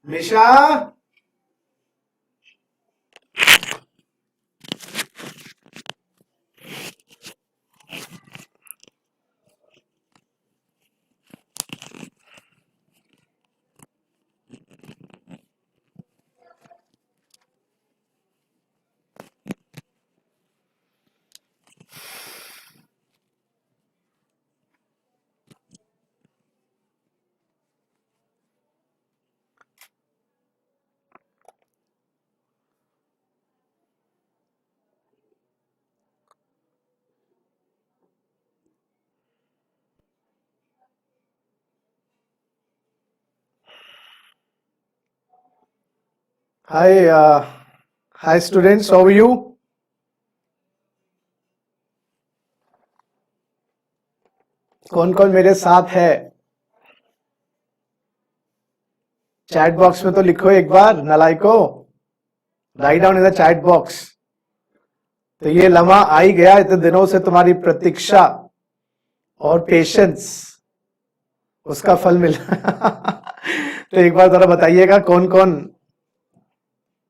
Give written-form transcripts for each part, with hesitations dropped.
Nisha. Hi hi students, how are you? कौन कौन मेरे साथ है? चैट बॉक्स में तो लिखो एक बार, नलाइको। Right down in the chat box. तो ये लम्हा आ ही गया, इतने दिनों से तुम्हारी प्रतीक्षा और पेशेंस, उसका फल मिला। तो एक बार जरा बताइएगा कौन कौन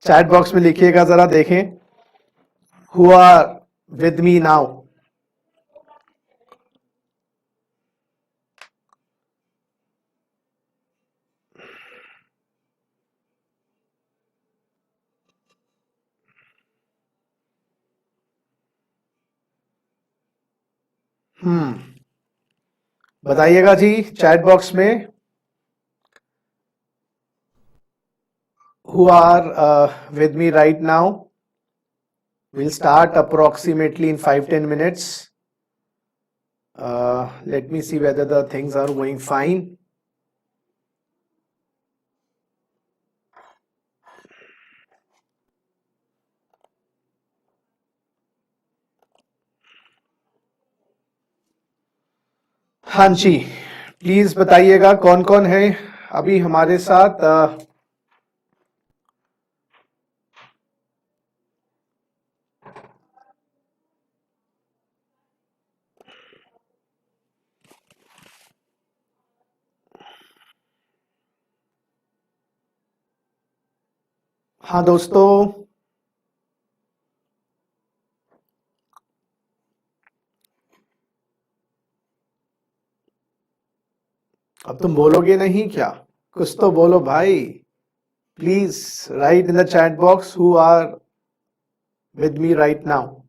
चैट बॉक्स में लिखिएगा, जरा देखें। Who are with me now? बताइएगा जी चैट बॉक्स में। Who are with me right now? We'll start approximately in 5-10 minutes. Let me see whether the things are going fine. हाँ जी, प्लीज बताइएगा कौन कौन है अभी हमारे साथ। हाँ दोस्तों, अब तुम बोलोगे नहीं क्या? कुछ तो बोलो भाई। Please right in the chat box who are with me right now.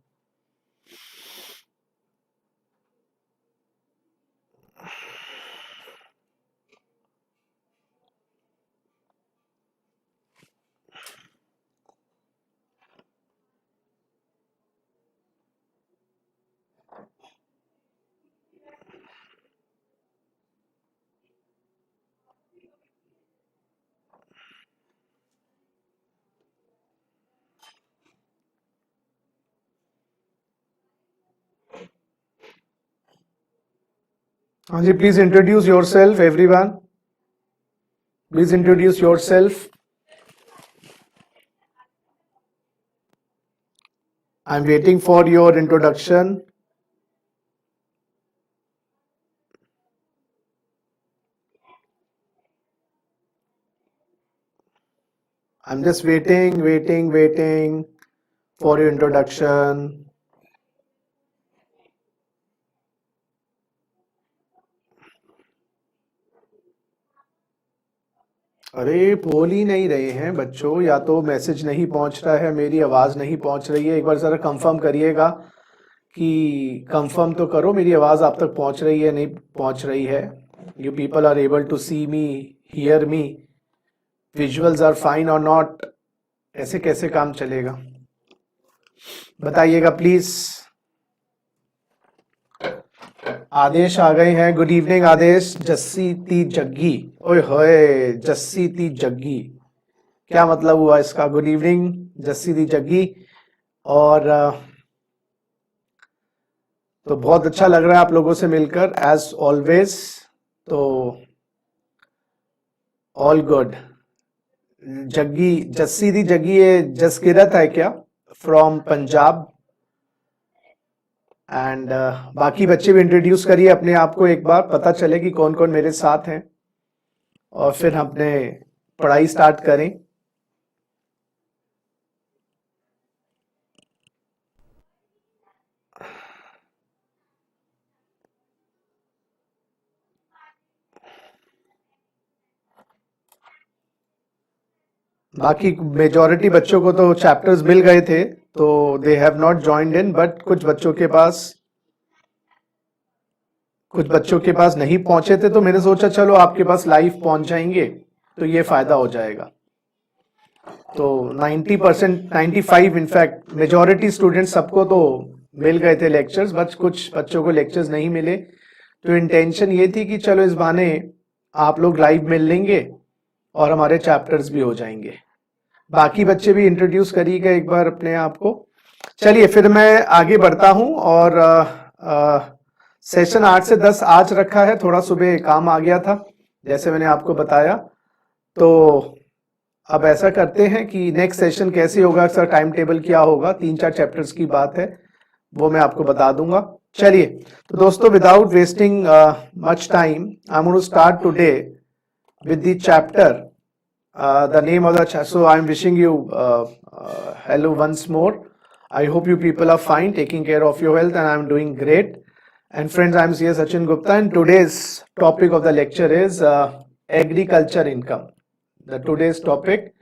हाँ जी, please introduce yourself everyone. Please introduce yourself. I'm waiting for your introduction. I'm just waiting for your introduction. अरे बोल ही नहीं रहे हैं बच्चों, या तो मैसेज नहीं पहुंच रहा है, मेरी आवाज नहीं पहुंच रही है। एक बार जरा कंफर्म करिएगा कि कंफर्म तो करो मेरी आवाज आप तक पहुंच रही है नहीं पहुंच रही है। You people are able to see me, hear me, visuals are fine और नॉट? ऐसे कैसे काम चलेगा? बताइएगा प्लीज। आदेश आ गए हैं। गुड इवनिंग आदेश। जस्सी ती जग्गी, ओए होए जस्सी ती जग्गी, क्या मतलब हुआ इसका? गुड इवनिंग जस्सी ती जग्गी। और तो बहुत अच्छा लग रहा है आप लोगों से मिलकर एज ऑलवेज। तो ऑल गुड। जग्गी, जस्सी दी जग्गी, ये जसकिरत है क्या? फ्रॉम पंजाब। एंड बाकी बच्चे भी इंट्रोड्यूस करिए अपने आप को एक बार, पता चले कि कौन कौन मेरे साथ हैं, और फिर अपने पढ़ाई स्टार्ट करें। बाकी मेजॉरिटी बच्चों को तो चैप्टर्स मिल गए थे, तो they have not joined in, but कुछ बच्चों के पास नहीं पहुंचे थे, तो मैंने सोचा चलो आपके पास लाइव पहुंच जाएंगे तो ये फायदा हो जाएगा। तो 90%, 95 इनफैक्ट मेजॉरिटी स्टूडेंट्स सबको तो मिल गए थे लेक्चर्स, बट कुछ बच्चों को लेक्चर्स नहीं मिले। तो इंटेंशन ये थी कि चलो इस बहाने आप लोग लाइव मिल लेंगे और हमारे चैप्टर्स भी हो जाएंगे। बाकी बच्चे भी इंट्रोड्यूस करिएगा एक बार अपने आप को। चलिए फिर मैं आगे बढ़ता हूं, और सेशन 8 से 10 आज रखा है, थोड़ा सुबह काम आ गया था जैसे मैंने आपको बताया। तो अब ऐसा करते हैं कि नेक्स्ट सेशन कैसे होगा, सर टाइम टेबल क्या होगा, 3-4 चैप्टर्स की बात है, वो मैं आपको बता दूंगा। चलिए तो दोस्तों, without wasting much time, I am going to start today with the chapter. The name of the chapter. So I am wishing you hello once more. I hope you people are fine, taking care of your health, and I am doing great. And friends, I am C.S. Sachin Gupta, and today's topic of the lecture is agriculture income. The today's topic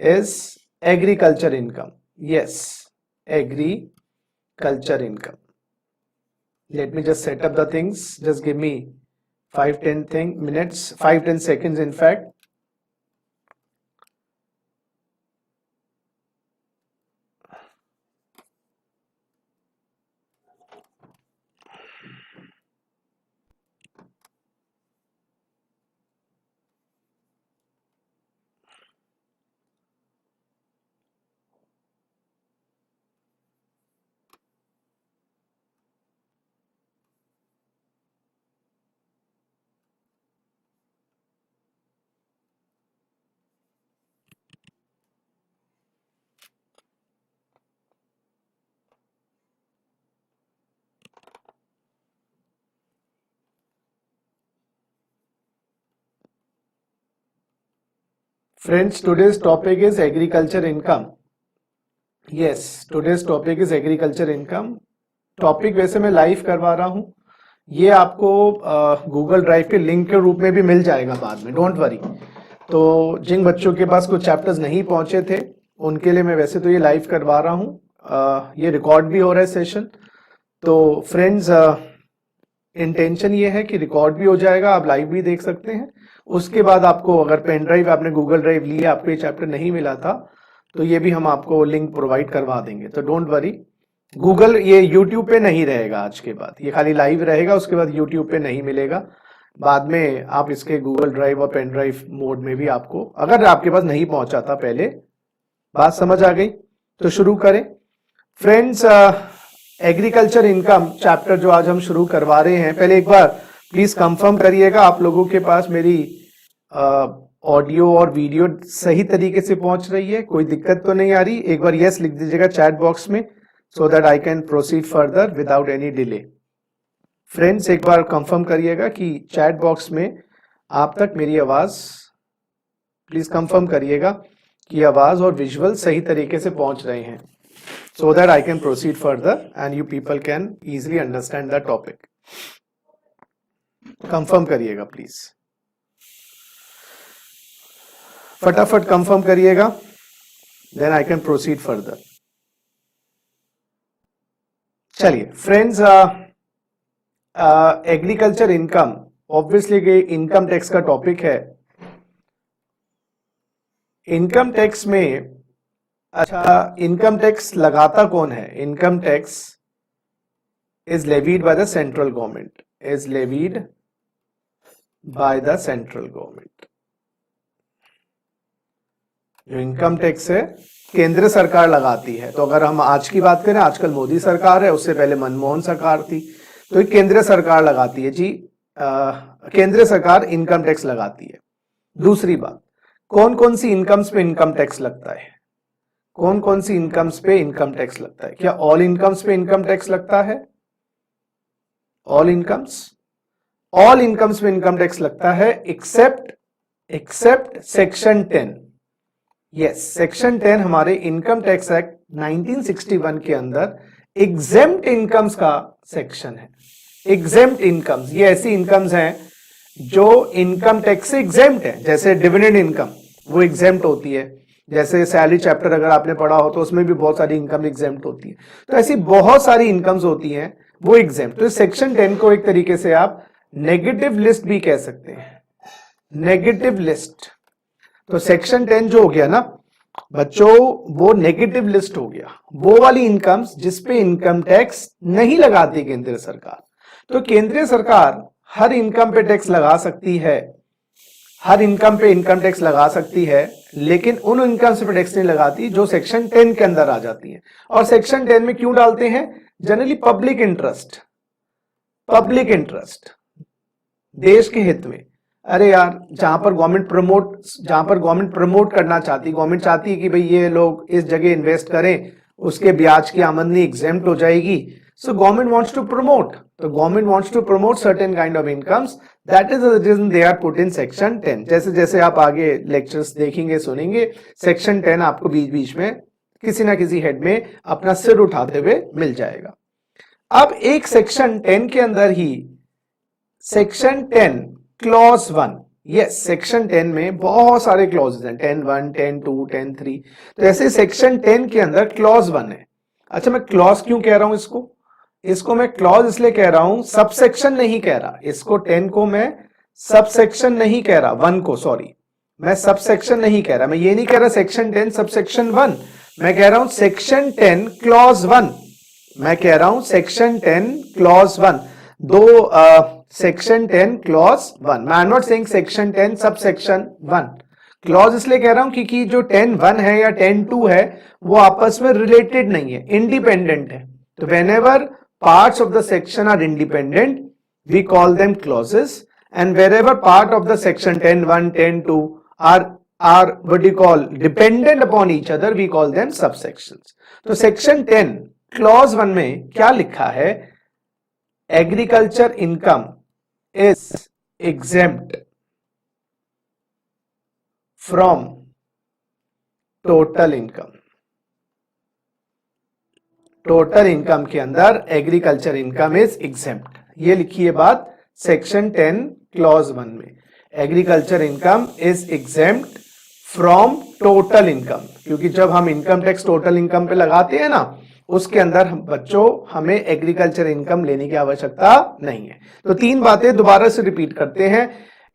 is agriculture income. Yes, agriculture income. Let me just set up the things. Just give me 5-10 minutes, 5-10 seconds in fact. Friends, today's topic is agriculture income. Yes, today's topic is agriculture income. Topic वैसे मैं live करवा रहा हूं, ये आपको Google drive के link के रूप में भी मिल जाएगा बाद में, डोंट वरी। तो जिन बच्चों के पास कुछ चैप्टर्स नहीं पहुंचे थे उनके लिए मैं वैसे तो ये लाइव करवा रहा हूं, ये रिकॉर्ड भी हो रहा है सेशन। तो फ्रेंड्स, इंटेंशन ये है कि रिकॉर्ड भी हो जाएगा, आप लाइव भी देख सकते हैं। उसके बाद आपको अगर पेन ड्राइव, आपने गूगल ड्राइव ली है, आपको ये चैप्टर नहीं मिला था, तो ये भी हम आपको लिंक प्रोवाइड करवा देंगे। तो डोंट वरी, गूगल ये यूट्यूब पे नहीं रहेगा आज के बाद, ये खाली लाइव रहेगा, उसके बाद यूट्यूब पे नहीं मिलेगा। बाद में आप इसके गूगल ड्राइव और पेन ड्राइव मोड में भी आपको, अगर आपके पास नहीं पहुंचा था पहले, बात समझ आ गई? तो शुरू करें फ्रेंड्स। एग्रीकल्चर इनकम चैप्टर जो आज हम शुरू करवा रहे हैं, पहले एक बार प्लीज कंफर्म करिएगा आप लोगों के पास मेरी ऑडियो और वीडियो सही तरीके से पहुंच रही है, कोई दिक्कत तो नहीं आ रही? एक बार यस लिख दीजिएगा चैट बॉक्स में, so that I can proceed further without any delay. Friends, एक बार कंफर्म करिएगा कि चैट बॉक्स में आप तक मेरी आवाज, प्लीज कंफर्म करिएगा कि आवाज और विजुअल सही तरीके से पहुंच रहे हैं, so that I can proceed further and you people can easily understand the topic. Confirm करिएगा प्लीज, फटाफट कंफर्म करिएगा, then I can proceed further. चलिए फ्रेंड्स, एग्रीकल्चर इनकम ऑब्वियसली ये इनकम टैक्स का टॉपिक है। इनकम टैक्स में, अच्छा, income tax लगाता कौन है? Income tax is levied by the central government, is levied by the central government. जो इनकम टैक्स है केंद्र सरकार लगाती है। तो अगर हम आज की बात करें, आजकल मोदी सरकार है, उससे पहले मनमोहन सरकार थी, तो ये केंद्र सरकार लगाती है जी, केंद्र सरकार इनकम टैक्स लगाती है। दूसरी बात, कौन कौन सी इनकम्स पे इनकम टैक्स लगता है? कौन कौन सी इनकम्स पे इनकम टैक्स लगता है? क्या ऑल इनकम्स पे इनकम टैक्स लगता है? ऑल इनकम्स पे इनकम टैक्स लगता है, except except section 10। Yes, section 10 हमारे इनकम टैक्स एक्ट 1961 के अंदर एग्जेम्प्ट इनकम्स का सेक्शन है। एग्जेम्प्ट इनकम्स, ये ऐसी इनकम्स हैं जो इनकम टैक्स से एग्जेम्प्ट है। जैसे डिविडेंड इनकम, वो एग्जेम्प्ट होती है। जैसे सैलरी चैप्टर अगर आपने पढ़ा हो तो उसमें भी बहुत सारी इनकम एग्जेम्प्ट होती है। तो ऐसी बहुत सारी इनकम्स होती हैं वो एग्जेम्प्ट। तो सेक्शन 10 को एक तरीके से आप नेगेटिव लिस्ट भी कह सकते हैं, नेगेटिव लिस्ट। तो सेक्शन 10 जो हो गया ना बच्चों, वो नेगेटिव लिस्ट हो गया, वो वाली इनकम्स जिसपे इनकम टैक्स नहीं लगाती केंद्र सरकार। तो केंद्रीय सरकार हर इनकम पे टैक्स लगा सकती है, हर इनकम पे इनकम टैक्स लगा सकती है, लेकिन उन इनकम पे टैक्स नहीं लगाती जो सेक्शन 10 के अंदर आ जाती है। और सेक्शन 10 में क्यों डालते हैं? Generally public interest, public interest, देश के हित में। अरे यार, जहां पर गवर्नमेंट प्रमोट करना चाहती, गवर्नमेंट चाहती है कि भाई ये लोग इस जगह इन्वेस्ट करें, उसके ब्याज की आमदनी एग्जेम्प्ट हो जाएगी। So government wants to promote. So government wants to promote certain kind of incomes. That is the reason they are put in section 10. जैसे जैसे आप आगे लेक्चर्स देखेंगे सुनेंगे, सेक्शन 10 आपको बीच बीच में किसी ना किसी हेड में अपना सिर उठाते हुए मिल जाएगा। अब एक सेक्शन 10 के अंदर ही सेक्शन 10 क्लॉज 1, यस, सेक्शन 10 में बहुत सारे क्लॉजेस हैं, 10(1), 10(2), 10(3). तो ऐसे सेक्शन 10 के अंदर क्लॉज 1 है। अच्छा, मैं क्लॉज क्यों कह रहा हूं इसको मैं क्लॉज इसलिए कह रहा हूं, सबसेक्शन नहीं कह रहा इसको। 10 को मैं सबसेक्शन नहीं कह रहा, 1 को, सॉरी, मैं सबसेक्शन नहीं कह रहा। मैं ये नहीं कह रहा सेक्शन 10 सबसेक्शन 1, मैं कह रहा हूं सेक्शन 10 क्लॉज 1। मैं कह रहा हूं सेक्शन 10 क्लॉज 1, दो सेक्शन 10 क्लॉज 1। मैं not saying section 10 subsection 1। Clause इसलिए कह रहा हूं क्योंकि जो 10(1) है या 10(2) है वो आपस में रिलेटेड नहीं है, इंडिपेंडेंट है। तो whenever parts of the section are independent, we call them clauses, and wherever part of the section 10(1), 10(2) are what you call dependent upon each other, we call them subsections. तो section 10 clause 1 में क्या लिखा है? Agriculture income is exempt from total income. Total income के अंदर agriculture income is exempt, ये लिखी है बात सेक्शन 10 क्लॉज 1 में। Agriculture income is exempt from total income, क्योंकि जब हम इनकम टैक्स टोटल इनकम पे लगाते हैं ना, उसके अंदर बच्चों हमें एग्रीकल्चर इनकम लेने की आवश्यकता नहीं है। तो 3 बातें दोबारा से रिपीट करते हैं।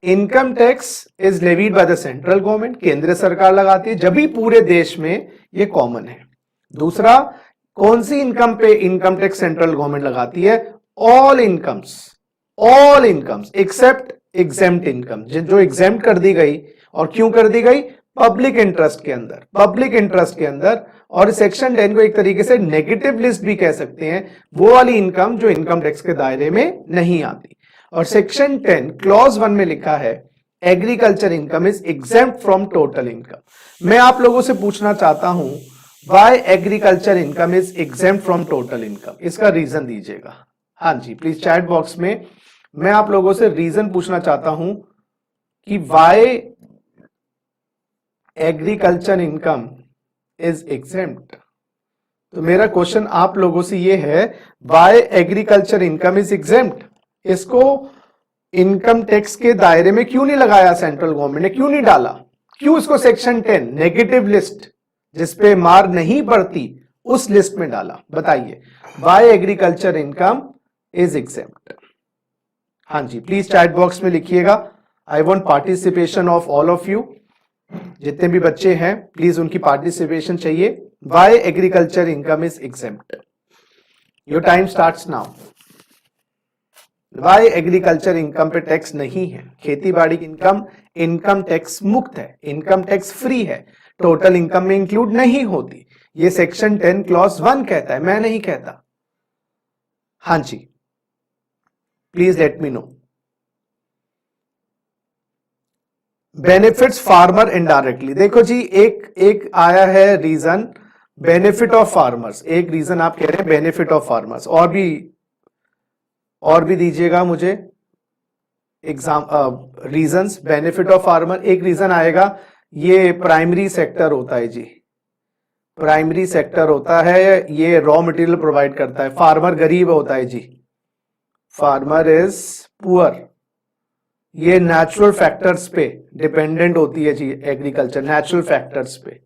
Income tax is levied by the central government, केंद्र सरकार लगाती है, जब भी पूरे देश में ये कॉमन है। दूसरा, कौन सी इनकम पे इनकम टैक्स सेंट्रल गवर्नमेंट लगाती है? All incomes except exempt income, जो एग्जेम्प्ट कर दी गई। और क्यों कर दी गई? पब्लिक इंटरेस्ट के अंदर। और सेक्शन 10 को एक तरीके से नेगेटिव लिस्ट भी कह सकते हैं, वो वाली इनकम जो इनकम टैक्स के दायरे में नहीं आती। और सेक्शन 10 क्लॉज 1 में लिखा है agriculture income is exempt from total income. मैं आप लोगों से पूछना चाहता हूं, Why agriculture income is exempt from total income? इसका रीजन दीजिएगा। हाँ जी, प्लीज चैट बॉक्स में मैं आप लोगों से रीजन पूछना चाहता हूं कि why agriculture income is exempt. तो मेरा क्वेश्चन आप लोगों से ये है, why agriculture income is exempt? इसको इनकम टैक्स के दायरे में क्यों नहीं लगाया सेंट्रल गवर्नमेंट ने, क्यों नहीं डाला? क्यों इसको सेक्शन 10 नेगेटिव लिस्ट जिसपे मार नहीं पड़ती उस लिस्ट में डाला? बताइए, why agriculture income is exempt? हाँ जी, प्लीज चैट बॉक्स में लिखिएगा। I want participation of all of you. जितने भी बच्चे हैं प्लीज उनकी पार्टिसिपेशन चाहिए। Why agriculture income is exempt? Your time starts now. Why agriculture income पे टैक्स नहीं है? खेती बाड़ी की इनकम इनकम टैक्स मुक्त है, इनकम टैक्स फ्री है, टोटल इनकम में इंक्लूड नहीं होती। ये सेक्शन 10 क्लॉज 1 कहता है, मैं नहीं कहता। हाँ जी, please let me know. Benefits farmer indirectly, देखो जी, एक आया है रीजन बेनिफिट ऑफ फार्मर्स, एक रीजन आप कह रहे हैं बेनिफिट ऑफ फार्मर्स, और भी दीजिएगा मुझे। Exam reasons benefit of farmer, एक रीजन आएगा ये प्राइमरी सेक्टर होता है जी, प्राइमरी सेक्टर होता है, ये रॉ मटेरियल प्रोवाइड करता है, फार्मर गरीब होता है जी, फार्मर इज पुअर, ये नेचुरल फैक्टर्स पे डिपेंडेंट होती है जी एग्रीकल्चर, नेचुरल फैक्टर्स पे।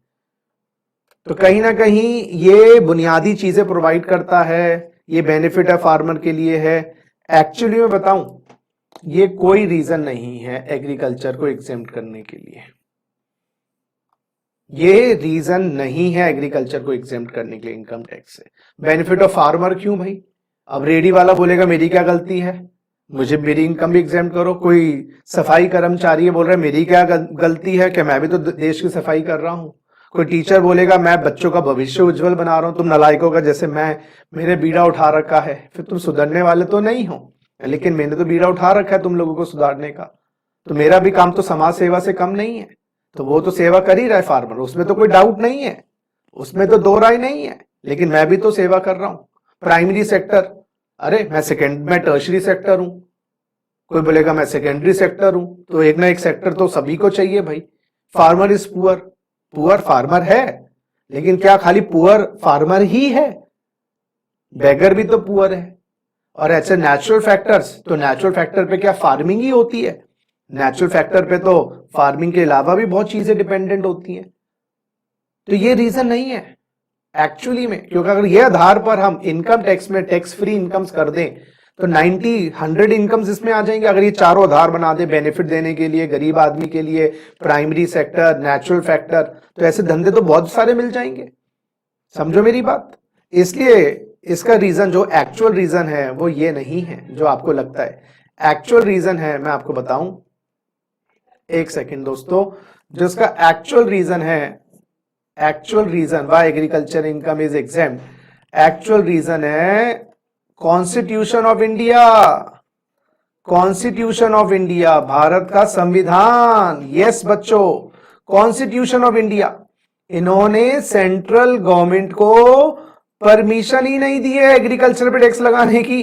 तो कहीं ना कहीं ये बुनियादी चीजें प्रोवाइड करता है, ये बेनिफिट है फार्मर के लिए है। एक्चुअली मैं बताऊं, ये कोई रीजन नहीं है एग्रीकल्चर को एग्जेम्प्ट करने के लिए, ये रीजन नहीं है एग्रीकल्चर को एग्जेम्प्ट करने के लिए इनकम टैक्स से। बेनिफिट ऑफ फार्मर क्यों भाई? अब रेडी वाला बोलेगा मेरी क्या गलती है, मुझे मेरी इनकम भी एग्जेम्प्ट करो। कोई सफाई कर्मचारी है बोल रहा है मेरी क्या गलती है कि मैं भी तो देश की सफाई कर रहा हूं। कोई टीचर बोलेगा मैं बच्चों का भविष्य उज्जवल बना रहा हूं। तुम नालायकों का जैसे मेरे बीड़ा उठा रखा है, फिर तुम सुधरने वाले तो नहीं हो, लेकिन मैंने तो बीड़ा उठा रखा है तुम लोगों को सुधारने का, तो मेरा भी काम तो समाज सेवा से कम नहीं है। तो वो तो सेवा कर ही रहा है फार्मर, उसमें तो कोई डाउट नहीं है, उसमें तो दो राय नहीं है, लेकिन मैं भी तो सेवा कर रहा हूं। प्राइमरी सेक्टर, अरे मैं टर्शरी सेक्टर हूं, कोई बोलेगा मैं सेकेंडरी सेक्टर हूं, तो एक ना एक सेक्टर तो सभी को चाहिए भाई। Farmer is poor, poor farmer है, लेकिन क्या खाली पुअर फार्मर ही है? बेगर भी तो पुअर है। और ऐसे नेचुरल फैक्टर्स, तो नेचुरल फैक्टर पे क्या फार्मिंग ही होती है? नेचुरल फैक्टर पे तो फार्मिंग के अलावा भी बहुत चीजें डिपेंडेंट होती हैं। तो ये रीजन नहीं है एक्चुअली में, क्योंकि अगर ये आधार पर हम इनकम टैक्स में टैक्स फ्री इनकम्स कर दें तो 90-100 इनकम्स इसमें आ जाएंगे। अगर ये चारों आधार बना दे बेनिफिट देने के लिए, गरीब आदमी के लिए, प्राइमरी सेक्टर, नेचुरल फैक्टर, तो ऐसे धंधे तो बहुत सारे मिल जाएंगे। समझो मेरी बात। इसलिए इसका रीजन जो एक्चुअल रीजन है वो ये नहीं है जो आपको लगता है। एक्चुअल रीजन है, मैं आपको बताऊं, एक सेकेंड दोस्तों, जो इसका एक्चुअल रीजन है, actual reason why agriculture income is exempt, actual reason है constitution of India. Constitution of India, Bharat का संविधान। यस बच्चों, कॉन्स्टिट्यूशन ऑफ इंडिया। इन्होंने सेंट्रल गवर्नमेंट को परमिशन ही नहीं दी है एग्रीकल्चर पे टैक्स लगाने की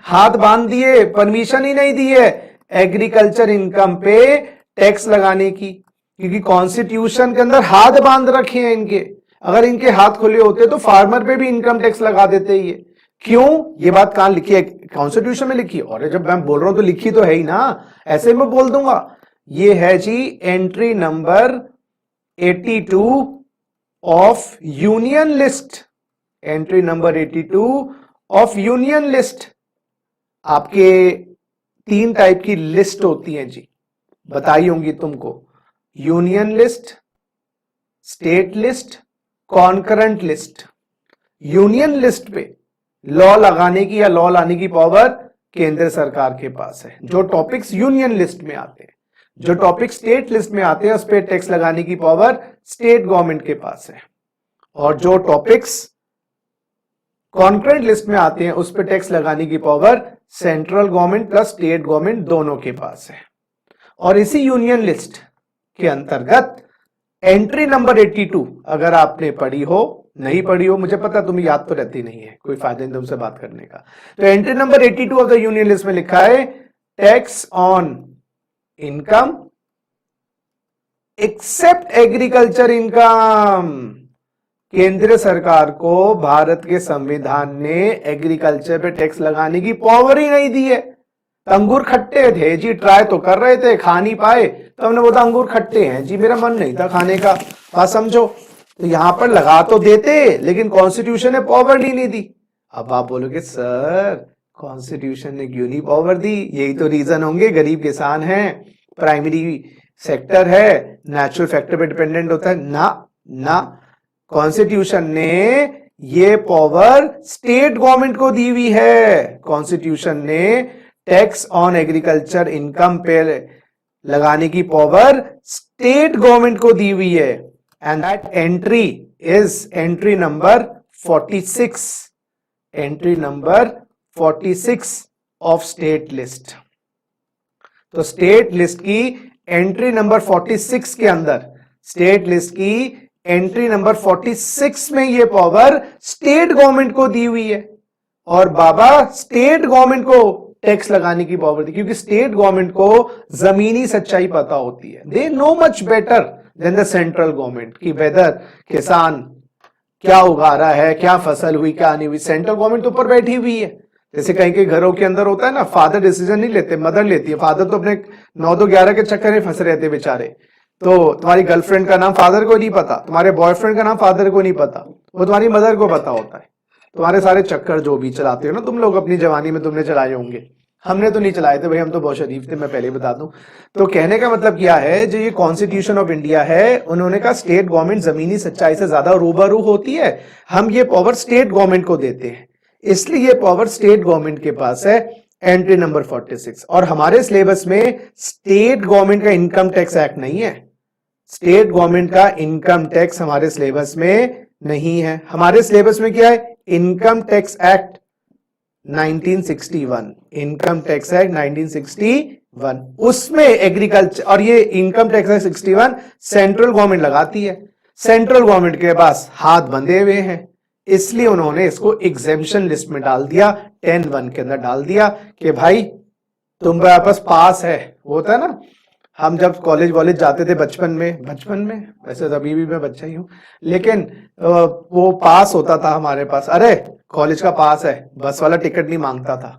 हाथ बांध दिए, परमिशन ही नहीं दी है एग्रीकल्चर इनकम पे टैक्स लगाने की, क्योंकि कॉन्स्टिट्यूशन के अंदर हाथ बांध रखे हैं इनके। अगर इनके हाथ खुले होते तो फार्मर पे भी इनकम टैक्स लगा देते ये। क्यों? ये बात कहां लिखी है? कॉन्स्टिट्यूशन में लिखी है। और जब मैं बोल रहा हूं तो लिखी तो है ही ना, ऐसे मैं बोल दूंगा। ये है जी entry number 82 of union list, entry number 82 of union list. आपके 3 टाइप की लिस्ट होती है जी, बताई होंगी तुमको, union list, state list, concurrent list. Union list पे लॉ लगाने की या लॉ लाने की पावर केंद्र सरकार के पास है। जो टॉपिक्स यूनियन लिस्ट में आते हैं, जो टॉपिक स्टेट लिस्ट में आते हैं, उस पर टैक्स लगाने की पावर स्टेट गवर्नमेंट के पास है। और जो टॉपिक्स कॉन्करेंट लिस्ट में आते हैं, उस पर टैक्स लगाने की power central government plus state government दोनों के पास है। और इसी यूनियन लिस्ट के अंतर्गत एंट्री नंबर 82, अगर आपने पढ़ी हो, नहीं पढ़ी हो मुझे पता, तुम्हें याद तो रहती नहीं है, कोई फायदा नहीं तुमसे बात करने का। तो entry number 82 of the union list में लिखा है tax on income except agriculture income. केंद्र सरकार को भारत के संविधान ने एग्रीकल्चर पे टैक्स लगाने की पावर ही नहीं दी है। अंगूर खट्टे थे जी, ट्राई तो कर रहे थे, खा नहीं पाए, तो हमने बोला अंगूर खट्टे हैं जी, मेरा मन नहीं था खाने का, बात समझो। तो यहां पर लगा तो देते, लेकिन कॉन्स्टिट्यूशन ने पावर ही नहीं दी। अब आप बोलोगे सर कॉन्स्टिट्यूशन ने क्यों नहीं पावर दी? यही तो रीजन होंगे, गरीब किसान हैं, प्राइमरी सेक्टर है, नेचुरल फैक्टर पे डिपेंडेंट होता है ना। कॉन्स्टिट्यूशन ने ये पावर स्टेट गवर्नमेंट को दी हुई है। कॉन्स्टिट्यूशन ने टैक्स ऑन एग्रीकल्चर इनकम पे लगाने की पावर स्टेट गवर्नमेंट को दी हुई है। And that entry is entry number 46, entry number 46 of state list. तो स्टेट लिस्ट की एंट्री नंबर 46 के अंदर, स्टेट लिस्ट की एंट्री नंबर 46 में ये पावर स्टेट गवर्नमेंट को दी हुई है। और बाबा स्टेट गवर्नमेंट को टैक्स लगाने की पावर थी, क्योंकि स्टेट गवर्नमेंट को जमीनी सच्चाई पता होती है। They know much better than the central government कि वेदर किसान क्या उगा रहा है, क्या फसल हुई, क्या नहीं हुई। सेंट्रल गवर्नमेंट तो ऊपर बैठी हुई है। जैसे कहीं कहीं घरों के अंदर होता है ना, फादर डिसीजन नहीं लेते, मदर लेती है। फादर तो अपने 9-2-11 के चक्कर में फंसे रहते बेचारे। तो तुम्हारी गर्लफ्रेंड का नाम फादर को नहीं पता, तुम्हारे बॉयफ्रेंड का नाम फादर को नहीं पता, वो तुम्हारी मदर को पता होता है। तुम्हारे सारे चक्कर जो भी चलाते हो ना तुम लोग अपनी जवानी में, तुमने चलाए होंगे, हमने तो नहीं चलाए थे भाई, हम तो बहुत शरीफ थे, मैं पहले बता दूं। तो कहने का मतलब क्या है, जो ये कॉन्स्टिट्यूशन ऑफ इंडिया है, उन्होंने कहा स्टेट गवर्नमेंट जमीनी सच्चाई से ज्यादा रूबरू होती है, हम ये पावर स्टेट गवर्नमेंट को देते हैं, इसलिए ये पावर स्टेट गवर्नमेंट के पास है। Entry number 46। और हमारे सिलेबस में स्टेट गवर्नमेंट का इनकम टैक्स एक्ट नहीं है। स्टेट गवर्नमेंट का इनकम टैक्स हमारे सिलेबस में नहीं है। हमारे सिलेबस में क्या है, income tax act 1961, income tax act 1961, उसमें एग्रीकल्चर, और ये income tax act 61 central government लगाती है। सेंट्रल गवर्नमेंट के पास हाथ बंधे हुए हैं, इसलिए उन्होंने इसको एग्जेम्पशन लिस्ट में डाल दिया, 10(1) के अंदर डाल दिया कि भाई तुम वापस पास है। वो होता है ना, हम जब कॉलेज वॉलेज जाते थे बचपन में, वैसे तो अभी भी मैं बच्चा ही हूं, लेकिन वो पास होता था हमारे पास, अरे कॉलेज का पास है, बस वाला टिकट नहीं मांगता था।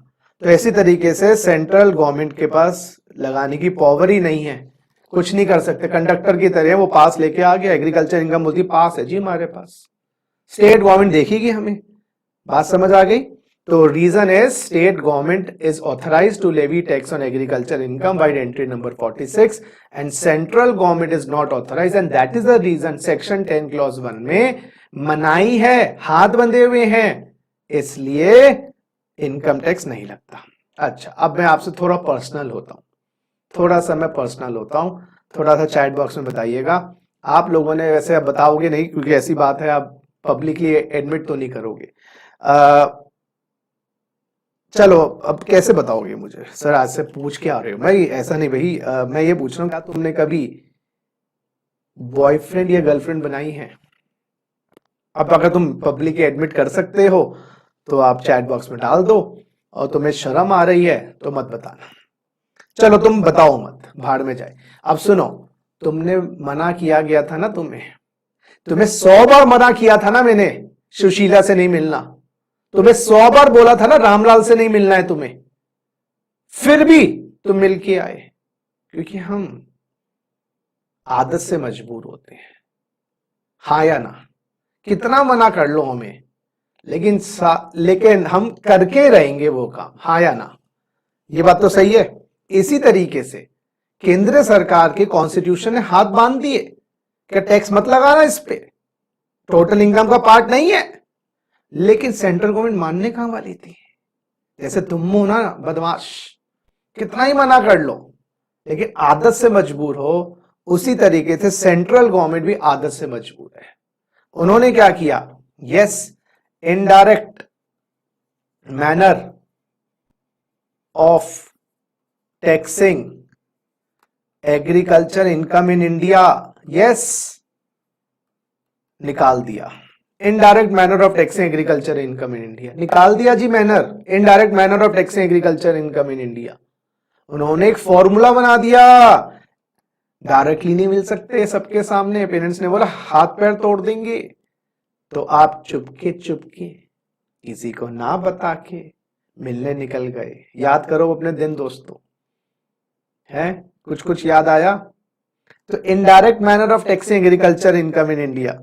तो इसी तरीके से सेंट्रल गवर्नमेंट के पास लगाने की पावर ही नहीं है, कुछ नहीं कर सकते। कंडक्टर की तरह वो पास लेके आ गया, एग्रीकल्चर इनकम बोलती पास है जी हमारे पास, स्टेट गवर्नमेंट देखेगी हमें। बात समझ आ गई? तो reason is state government is authorised to levy tax on agriculture income by entry number 46 and central government is not authorised, and that is the reason section 10 clause 1 में मनाही है, हाथ बंधे हुए हैं, इसलिए इनकम टैक्स नहीं लगता। अच्छा, अब मैं आपसे थोड़ा पर्सनल होता हूं, थोड़ा सा मैं पर्सनल होता हूं, थोड़ा सा चैट बॉक्स में बताइएगा। आप लोगों ने वैसे अब बताओगे नहीं, क्योंकि ऐसी बात है आप पब्लिकली एडमिट तो नहीं करोगे। चलो अब कैसे बताओगे मुझे, सर आज से पूछ के आ रहे हो? मैं ऐसा नहीं भाई, मैं ये पूछ रहा हूँ क्या तुमने कभी बॉयफ्रेंड या गर्लफ्रेंड बनाई है? अब अगर तुम पब्लिकली एडमिट कर सकते हो तो आप चैट बॉक्स में डाल दो, और तुम्हें शर्म आ रही है तो मत बताना। चलो तुम बताओ मत, भाड़ में जाए। अब सुनो, तुमने मना किया गया था ना, तुम्हें 100 बार मना किया था ना मैंने, सुशीला से नहीं मिलना, तुम्हें 100 बार बोला था ना रामलाल से नहीं मिलना है तुम्हें, फिर भी तुम मिलके आए, क्योंकि हम आदत से मजबूर होते हैं। हाँ या ना? कितना मना कर लो हमें, लेकिन हम करके रहेंगे वो काम। हाँ या ना? ये बात तो सही है। इसी तरीके से केंद्र सरकार के कॉन्स्टिट्यूशन ने हाथ बांध दिए कि टैक्स मत लगाना, इस पे टोटल इनकम का पार्ट नहीं है, लेकिन सेंट्रल गवर्नमेंट मानने कहां वाली थी? जैसे तुम हो ना बदमाश, कितना ही मना कर लो लेकिन आदत से मजबूर हो, उसी तरीके से सेंट्रल गवर्नमेंट भी आदत से मजबूर है। उन्होंने क्या किया? Yes, indirect manner of taxing agriculture income in India, yes, निकाल दिया। Indirect manner of taxing agriculture income in India निकाल दिया जी। Manner, indirect manner of taxing agriculture income in India, उन्होंने एक फॉर्मूला बना दिया। डायरेक्टली नहीं मिल सकते सबके सामने, पेरेंट्स ने बोला हाथ पैर तोड़ देंगे, तो आप चुपके चुपके किसी को ना बता के मिलने निकल गए। याद करो अपने दिन दोस्तों, है कुछ कुछ याद आया? तो indirect manner of taxing agriculture income in India.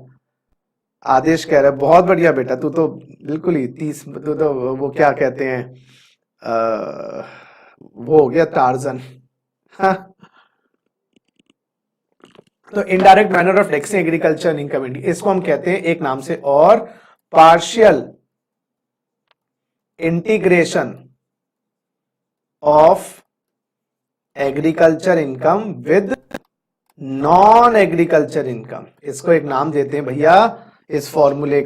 Adesh कह रहा है बहुत बढ़िया बेटा, तू तो बिल्कुल ही 30, तू तो वो क्या कहते हैं, वो हो गया टार्जन। हाँ, तो indirect manner of taxing agriculture income India, इसको हम कहते हैं एक नाम से और partial integration of agriculture income with non agriculture income. इसको एक नाम देते हैं भैया, इस फॉर्मूले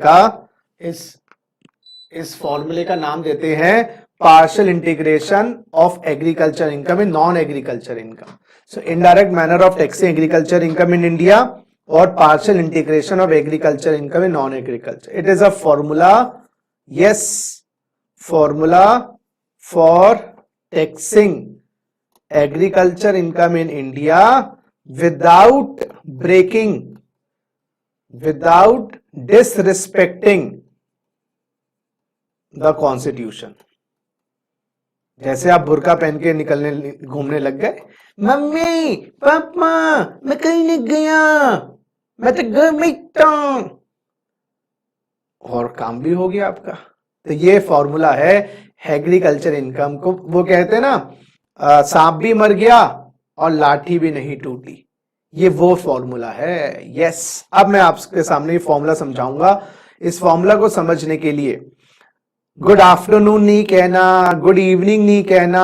का नाम देते हैं partial integration of agriculture income in non agriculture income. So indirect manner of taxing agriculture income in India और partial integration of agriculture income in non agriculture. It is a formula, yes, formula for taxing agriculture income in India without breaking, without disrespecting the constitution. जैसे आप बुर्का पहन के निकलने घूमने लग गए, mummy papa मैं कहीं नहीं गया, मैं तो घर में था, और काम भी हो गया आपका। तो ये फॉर्मूला है एग्रीकल्चर इनकम को। वो कहते हैं ना सांप भी मर गया और लाठी भी नहीं टूटी, ये वो फॉर्मूला है। यस, अब मैं आपके सामने ये फॉर्मूला समझाऊंगा। इस फॉर्मूला को समझने के लिए गुड आफ्टरनून नहीं कहना, गुड इवनिंग नहीं कहना,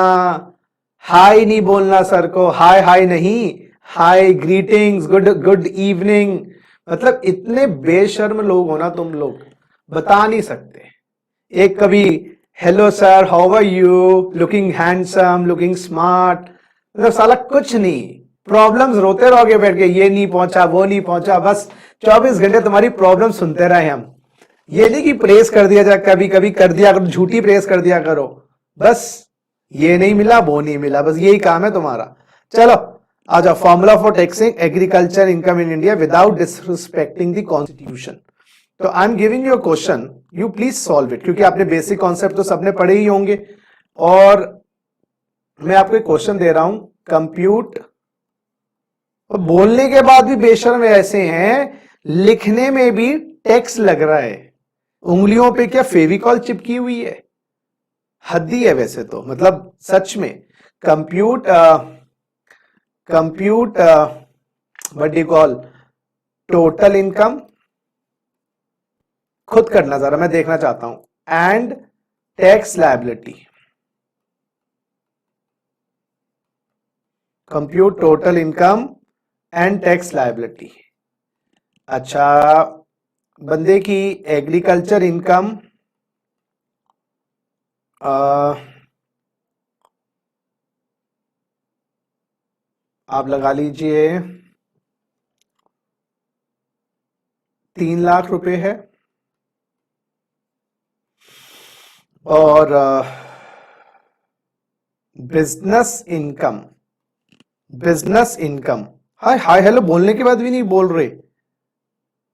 हाय नहीं बोलना सर को, हाय हाय नहीं, हाय ग्रीटिंग्स, गुड इवनिंग। मतलब इतने बेशर्म लोग हो ना तुम लोग, बता नहीं सकते। एक कभी hello sir how are you, looking handsome, looking smart, मतलब साला कुछ नहीं, प्रॉब्लम्स रोते रहोगे बैठ के, ये नहीं पहुंचा वो नहीं पहुंचा, बस 24 घंटे तुम्हारी प्रॉब्लम सुनते रहे हम। ये नहीं कि प्रेस कर दिया जाए, कभी कभी कर दिया करो, झूठी प्रेस कर दिया करो, बस ये नहीं मिला वो नहीं मिला, बस यही काम है तुम्हारा। चलो आ जाओ, formula for taxing agriculture income in India without disrespecting the constitution. तो I am giving you a question, you please solve it, क्योंकि आपने बेसिक कॉन्सेप्ट तो सबने पढ़े ही होंगे। और मैं आपको एक क्वेश्चन दे रहा हूं, कंप्यूट, और बोलने के बाद भी बेशर्म ऐसे हैं, लिखने में भी टेक्स्ट लग रहा है, उंगलियों पे क्या फेविकॉल चिपकी हुई है, हद्दी है वैसे तो, मतलब सच में। Compute what do you call, total income, खुद करना जरा, मैं देखना चाहता हूं, and tax liability. Compute total income and tax liability. अच्छा, बंदे की एग्रीकल्चर इनकम आप लगा लीजिए 3 लाख रुपए है, और बिजनेस इनकम, हाय हाय हेलो बोलने के बाद भी नहीं बोल रहे,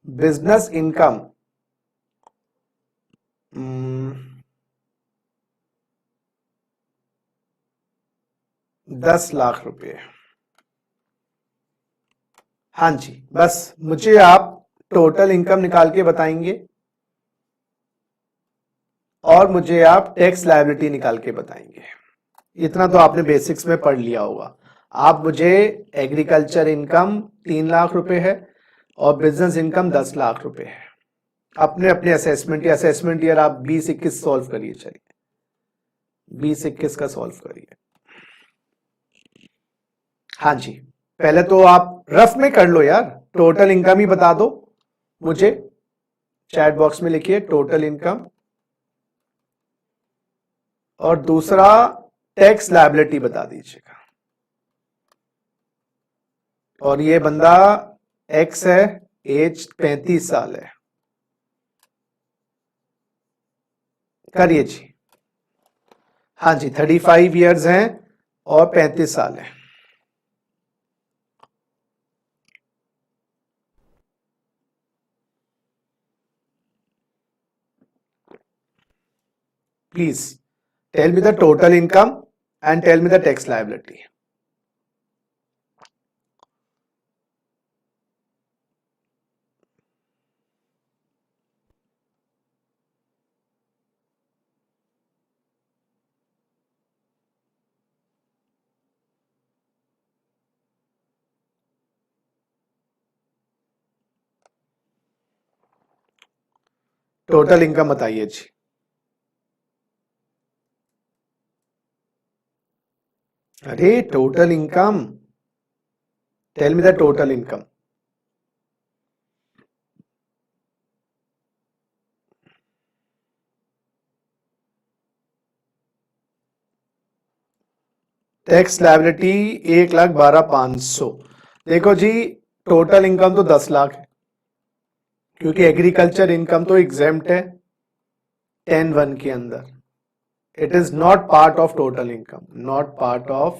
बिजनेस इनकम 10 लाख रुपए। हाँ जी, बस मुझे आप टोटल इनकम निकाल के बताएंगे और मुझे आप टैक्स लायबिलिटी निकाल के बताएंगे। इतना तो आपने बेसिक्स में पढ़ लिया होगा। आप मुझे एग्रीकल्चर इनकम 3 लाख रुपए है और बिजनेस इनकम 10 लाख रुपए है। अपने अपने असेसमेंट ईयर आप 20-21 सॉल्व करिए, चलिए 20-21 का सॉल्व करिए। हाँ जी, पहले तो आप रफ में कर लो यार, टोटल इनकम ही बता दो मुझे, चैट बॉक्स में लिखिए टोटल इनकम, और दूसरा टैक्स लायबिलिटी बता दीजिएगा। और ये बंदा एक्स है, एज 35 साल है, करिए जी। हाँ जी, 35 इयर्स हैं और 35 साल है। Please tell me the total income and tell me the tax liability. Total income बताइए जी। अरे total income, tell me the total income. Tax liability 1,12,500। देखो जी, टोटल इनकम तो 10 लाख है, क्योंकि एग्रीकल्चर इनकम तो एग्जेम्प्ट है 10(1) के अंदर। It is not part of total income, not part of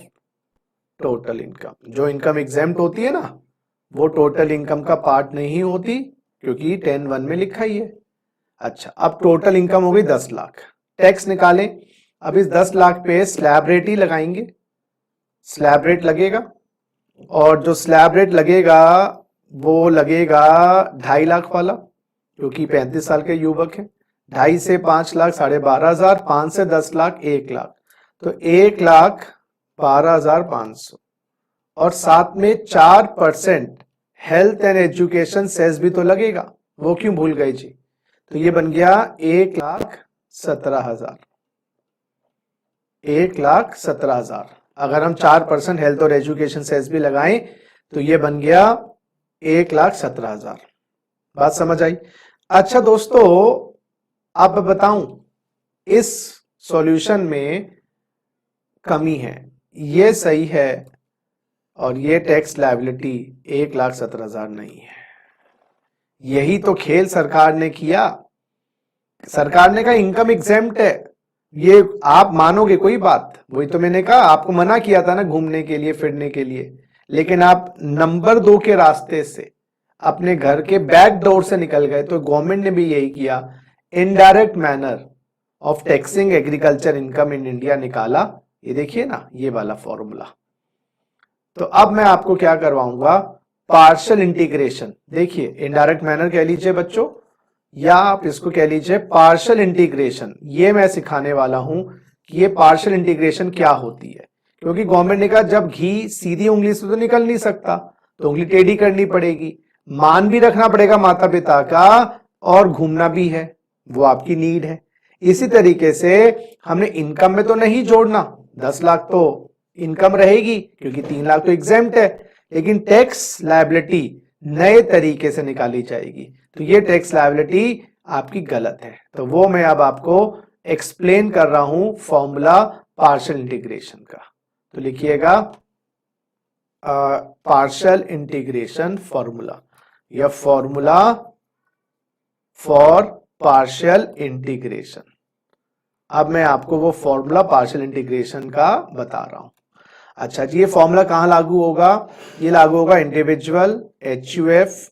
total income. जो इनकम एग्जेम्प्ट होती है ना वो टोटल इनकम का पार्ट नहीं होती, क्योंकि 10(1) में लिखा ही है। अच्छा, अब टोटल इनकम हो गई 10 लाख, टैक्स निकालें। अब इस 10 लाख पे स्लैब रेट ही लगाएंगे, स्लैब रेट लगेगा, और जो स्लैब रेट लगेगा वो लगेगा 2.5 लाख वाला, क्योंकि 35 साल के युवक है। 2.5 से 5 लाख 12,500, 5 से 10 लाख 1 लाख, तो 1,12,500, और साथ में 4% हेल्थ एंड एजुकेशन सेस भी तो लगेगा, वो क्यों भूल गए जी। तो ये बन गया 1,17,000, 1,17,000। अगर हम 4% हेल्थ और एजुकेशन सेस भी लगाएं तो ये बन गया 1,17,000। बात समझ आई। अच्छा दोस्तों, अब बताऊं, इस सॉल्यूशन में कमी है, ये सही है, और ये टैक्स लायबिलिटी 1,17,000 नहीं है। यही तो खेल सरकार ने किया। सरकार ने कहा इनकम एग्जेम्प्ट है, ये आप मानोगे कोई बात, वही तो मैंने कहा, आपको मना किया था ना घूमने के लिए फिरने के लिए, लेकिन आप नंबर 2 के रास्ते से अपने घर के बैक डोर से निकल गए। तो गवर्नमेंट ने भी यही किया, indirect manner of taxing agriculture income in India निकाला। ये देखिए ना, ये वाला फॉर्मूला। तो अब मैं आपको क्या करवाऊंगा, पार्शियल इंटीग्रेशन। देखिए, इनडायरेक्ट मैनर कह लीजिए बच्चों, या आप इसको कह लीजिए पार्शियल इंटीग्रेशन। ये मैं सिखाने वाला हूं कि ये पार्शियल इंटीग्रेशन क्या होती है, क्योंकि गवर्नमेंट ने कहा जब घी सीधी उंगली से तो निकल नहीं सकता, तो उंगली टेढ़ी करनी पड़ेगी, मान भी रखना पड़ेगा माता पिता का, और घूमना भी है, वो आपकी नीड है। इसी तरीके से हमने इनकम में तो नहीं जोड़ना, 10 लाख तो इनकम रहेगी क्योंकि 3 लाख तो एग्जेम्प्ट है, लेकिन टैक्स लायबिलिटी नए तरीके से निकाली जाएगी। तो ये टैक्स लायबिलिटी आपकी गलत है। तो वो मैं अब आपको एक्सप्लेन कर रहा हूं फॉर्मूला पार्शियल इंटीग्रेशन का। तो लिखिएगा पार्शियल इंटीग्रेशन फॉर्मूला, या फॉर्मूला फॉर पार्शियल इंटीग्रेशन। अब मैं आपको वो फॉर्मूला पार्शियल इंटीग्रेशन का बता रहा हूं। अच्छा जी, ये फॉर्मूला कहां लागू होगा, ये लागू होगा इंडिविजुअल, HUF,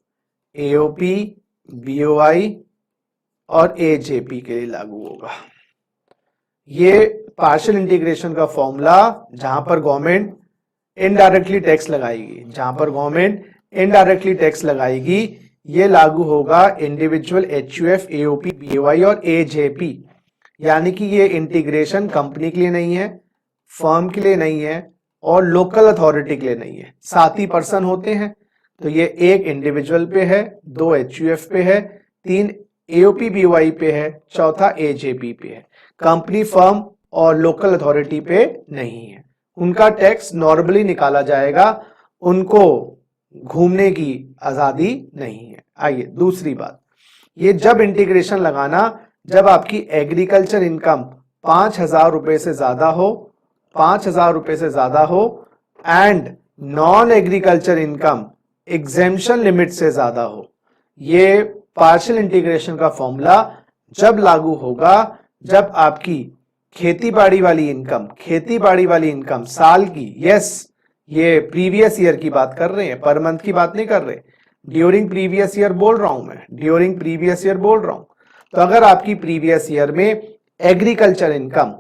AOP, BOI और AJP के लिए लागू होगा। ये पार्शियल इंटीग्रेशन का फॉर्मूला जहां पर गवर्नमेंट इनडायरेक्टली टैक्स लगाएगी, जहां पर गवर्नमेंट इनडायरेक्टली टैक्स लगाएगी, ये लागू होगा इंडिविजुअल, HUF, AOP, BOI और AJP। यानी कि ये इंटीग्रेशन कंपनी के लिए नहीं है, फर्म के लिए नहीं है, और लोकल अथॉरिटी के लिए नहीं है। 7 ही पर्सन होते हैं, तो ये 1 इंडिविजुअल पे है, 2 HUF पे है, 3 AOP BOI पे है, चौथा AJP पे है। कंपनी, फर्म और लोकल अथॉरिटी पे नहीं है। उनका टैक्स नॉर्मली निकाला जाएगा, उनको घूमने की आजादी नहीं है। आइए दूसरी बात, ये जब इंटीग्रेशन लगाना, जब आपकी एग्रीकल्चर इनकम 5,000 रुपए से ज्यादा हो, 5,000 रुपए से ज्यादा हो, and non agriculture income exemption limit से ज्यादा हो। ये पार्शियल इंटीग्रेशन का फॉर्मूला जब लागू होगा, जब आपकी खेती बाड़ी वाली इनकम साल की, यस ये प्रीवियस ईयर की बात कर रहे हैं, पर मंथ की बात नहीं कर रहे, ड्यूरिंग प्रीवियस ईयर बोल रहा हूं मैं, ड्यूरिंग प्रीवियस ईयर बोल रहा हूं। तो अगर आपकी प्रीवियस ईयर में एग्रीकल्चर इनकम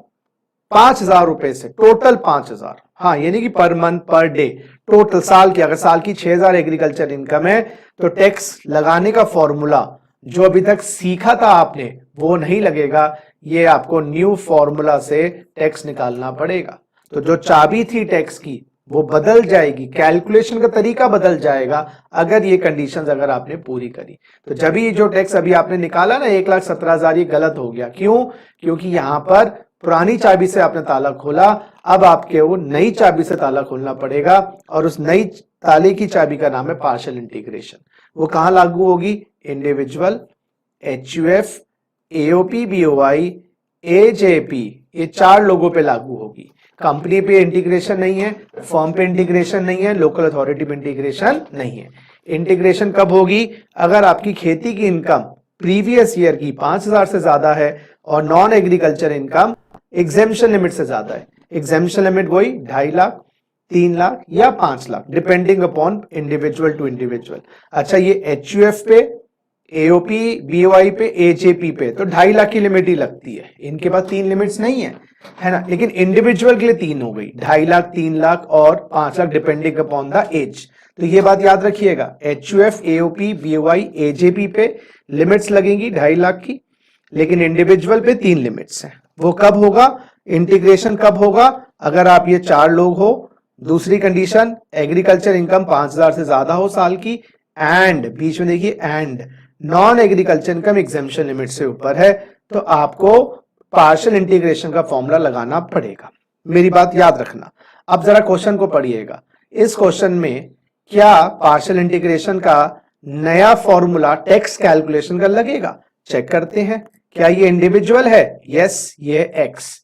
5,000 रुपए से, टोटल 5,000, हाँ यानी कि per month per day, total साल की, अगर साल की 6,000 एग्रीकल्चर इनकम है, तो टैक्स लगाने का फॉर्मूला जो अभी तक सीखा था आपने वो नहीं लगेगा, ये आपको न्यू फॉर्मूला से टैक्स निकालना पड़ेगा। तो जो चाबी थी टैक्स की वो बदल जाएगी, कैलकुलेशन का तरीका बदल जाएगा अगर ये कंडीशंस अगर आपने पूरी करी। तो जब ये जो टैक्स अभी आपने निकाला ना 1,17,000, ये गलत हो गया। क्यों? क्योंकि यहां पर पुरानी चाबी से आपने ताला खोला, अब आपके वो नई चाबी से ताला खोलना पड़ेगा, और उस नई ताले की चाबी का नाम है पार्शियल इंटीग्रेशन। वो कहां लागू होगी? Individual, HUF, AOP, BOI, AJP, ये 4 लोगों पे लागू होगी। कंपनी पे इंटीग्रेशन नहीं है, फर्म पे इंटीग्रेशन नहीं है, लोकल अथॉरिटी पे इंटीग्रेशन नहीं है। इंटीग्रेशन कब होगी? अगर आपकी खेती की इनकम प्रीवियस ईयर की 5,000 से ज्यादा है और non agriculture income exemption limit से ज्यादा है। एग्जेम्पशन लिमिट वही 2.5 लाख, 3 लाख या 5 lakh, depending upon individual to individual. अच्छा, ये HUF पे, AOP, BOI पे, AJP पे तो 2.5 लाख की लिमिट ही लगती है। इनके पास 3 लिमिट्स नहीं है ना, लेकिन इंडिविजुअल के लिए 3 हो गई, 2.5 लाख, 3 लाख और 5 lakh, depending upon the age. तो ये बात याद रखिएगा, HUF, AOP, BOI, AJP पे लिमिट्स लगेंगी 2.5 लाख की, लेकिन इंडिविजुअल पे 3 लिमिट्स हैं। वो कब होगा, इंटीग्रेशन कब होगा, अगर आप ये 4 लोग हो। दूसरी कंडीशन, एग्रीकल्चर इनकम 5,000 से ज्यादा हो साल की, एंड बीच में देखिए and non agriculture income exemption limit से ऊपर है, तो आपको पार्शियल इंटीग्रेशन का फॉर्मूला लगाना पड़ेगा। मेरी बात याद रखना। अब जरा क्वेश्चन को पढ़िएगा। इस क्वेश्चन में क्या पार्शियल इंटीग्रेशन का नया फॉर्मूला टैक्स कैलकुलेशन का लगेगा? चेक करते हैं। क्या ये इंडिविजुअल है? यस, ये एक्स।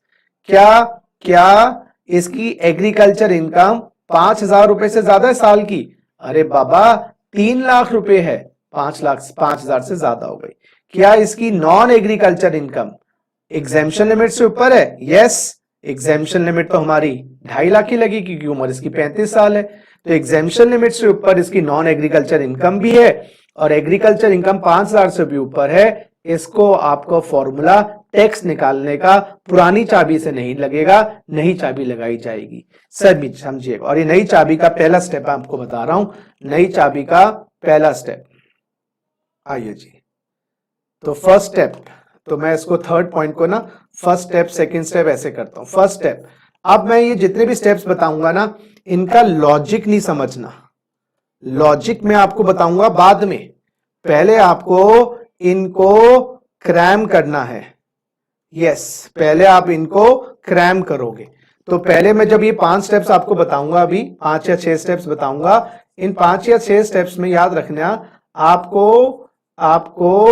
क्या इसकी एग्रीकल्चर इनकम 5,000 रुपए से ज्यादा है साल की? अरे बाबा 3 लाख रुपए है, 5,000 से ज्यादा हो गई। क्या इसकी non agriculture income exemption limit से ऊपर है? यस, एग्जेम्पशन लिमिट तो हमारी 2.5 लाख की लगी क्योंकि उम्र इसकी 35 साल है। तो एग्जेम्पशन लिमिट से ऊपर इसकी नॉन एग्रीकल्चर इनकम भी है और एग्रीकल्चर इनकम 5,000 से भी ऊपर है। इसको आपको फॉर्मूला टैक्स निकालने का पुरानी चाबी से नहीं लगेगा, नई चाबी लगाई जाएगी। सर समझिएगा। और ये नई चाबी का पहला स्टेप आपको बता रहा हूं, नई चाबी का पहला स्टेप। आइए जी, तो फर्स्ट स्टेप, तो मैं इसको थर्ड पॉइंट को ना फर्स्ट स्टेप सेकंड स्टेप ऐसे करता हूं। फर्स्ट स्टेप, अब मैं ये जितने भी स्टेप्स बताऊंगा ना, इनका लॉजिक नहीं समझना, लॉजिक मैं आपको बताऊंगा बाद में, पहले आपको इनको क्रैम करना है। यस, पहले आप इनको क्रैम करोगे। तो पहले मैं जब ये 5 स्टेप्स आपको बताऊंगा, अभी 5 या 6 स्टेप्स बताऊंगा, इन 5 या 6 स्टेप्स में याद रखना आपको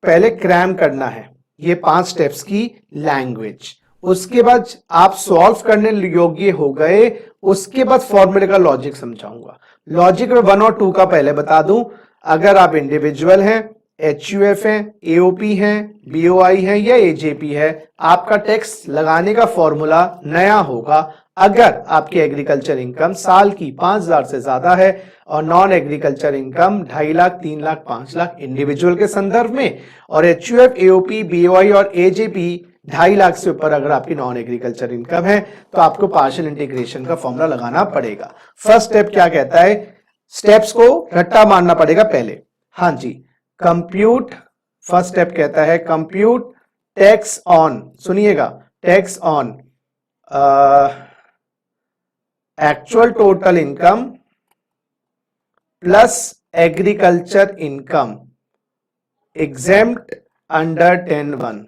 पहले क्रैम करना है ये 5 स्टेप्स की लैंग्वेज। उसके बाद आप सॉल्व करने योग्य हो गए, उसके बाद फॉर्मूले का लॉजिक समझाऊंगा। लॉजिक में 1 और 2 का पहले बता दूं। अगर आप इंडिविजुअल हैं, HUF है, AOP है, BOI है या AJP है, आपका टैक्स लगाने का फॉर्मूला नया होगा अगर आपकी एग्रीकल्चर इनकम साल की 5,000 से ज्यादा है और non agriculture income 2.5 lakh, 3 lakh, 5 lakh individual के संदर्भ में, और HUF, AOP, BOI और AJP 2.5 लाख से ऊपर अगर आपकी नॉन एग्रीकल्चर इनकम है, तो आपको पार्शियल इंटीग्रेशन का फॉर्मूला लगाना पड़ेगा। फर्स्ट स्टेप क्या कहता है? स्टेप्स को रट्टा मारना पड़ेगा पहले। हाँ जी, कंप्यूट, फर्स्ट स्टेप कहता है कंप्यूट टैक्स ऑन, सुनिएगा, tax on actual total income plus agriculture income exempt under 10(1).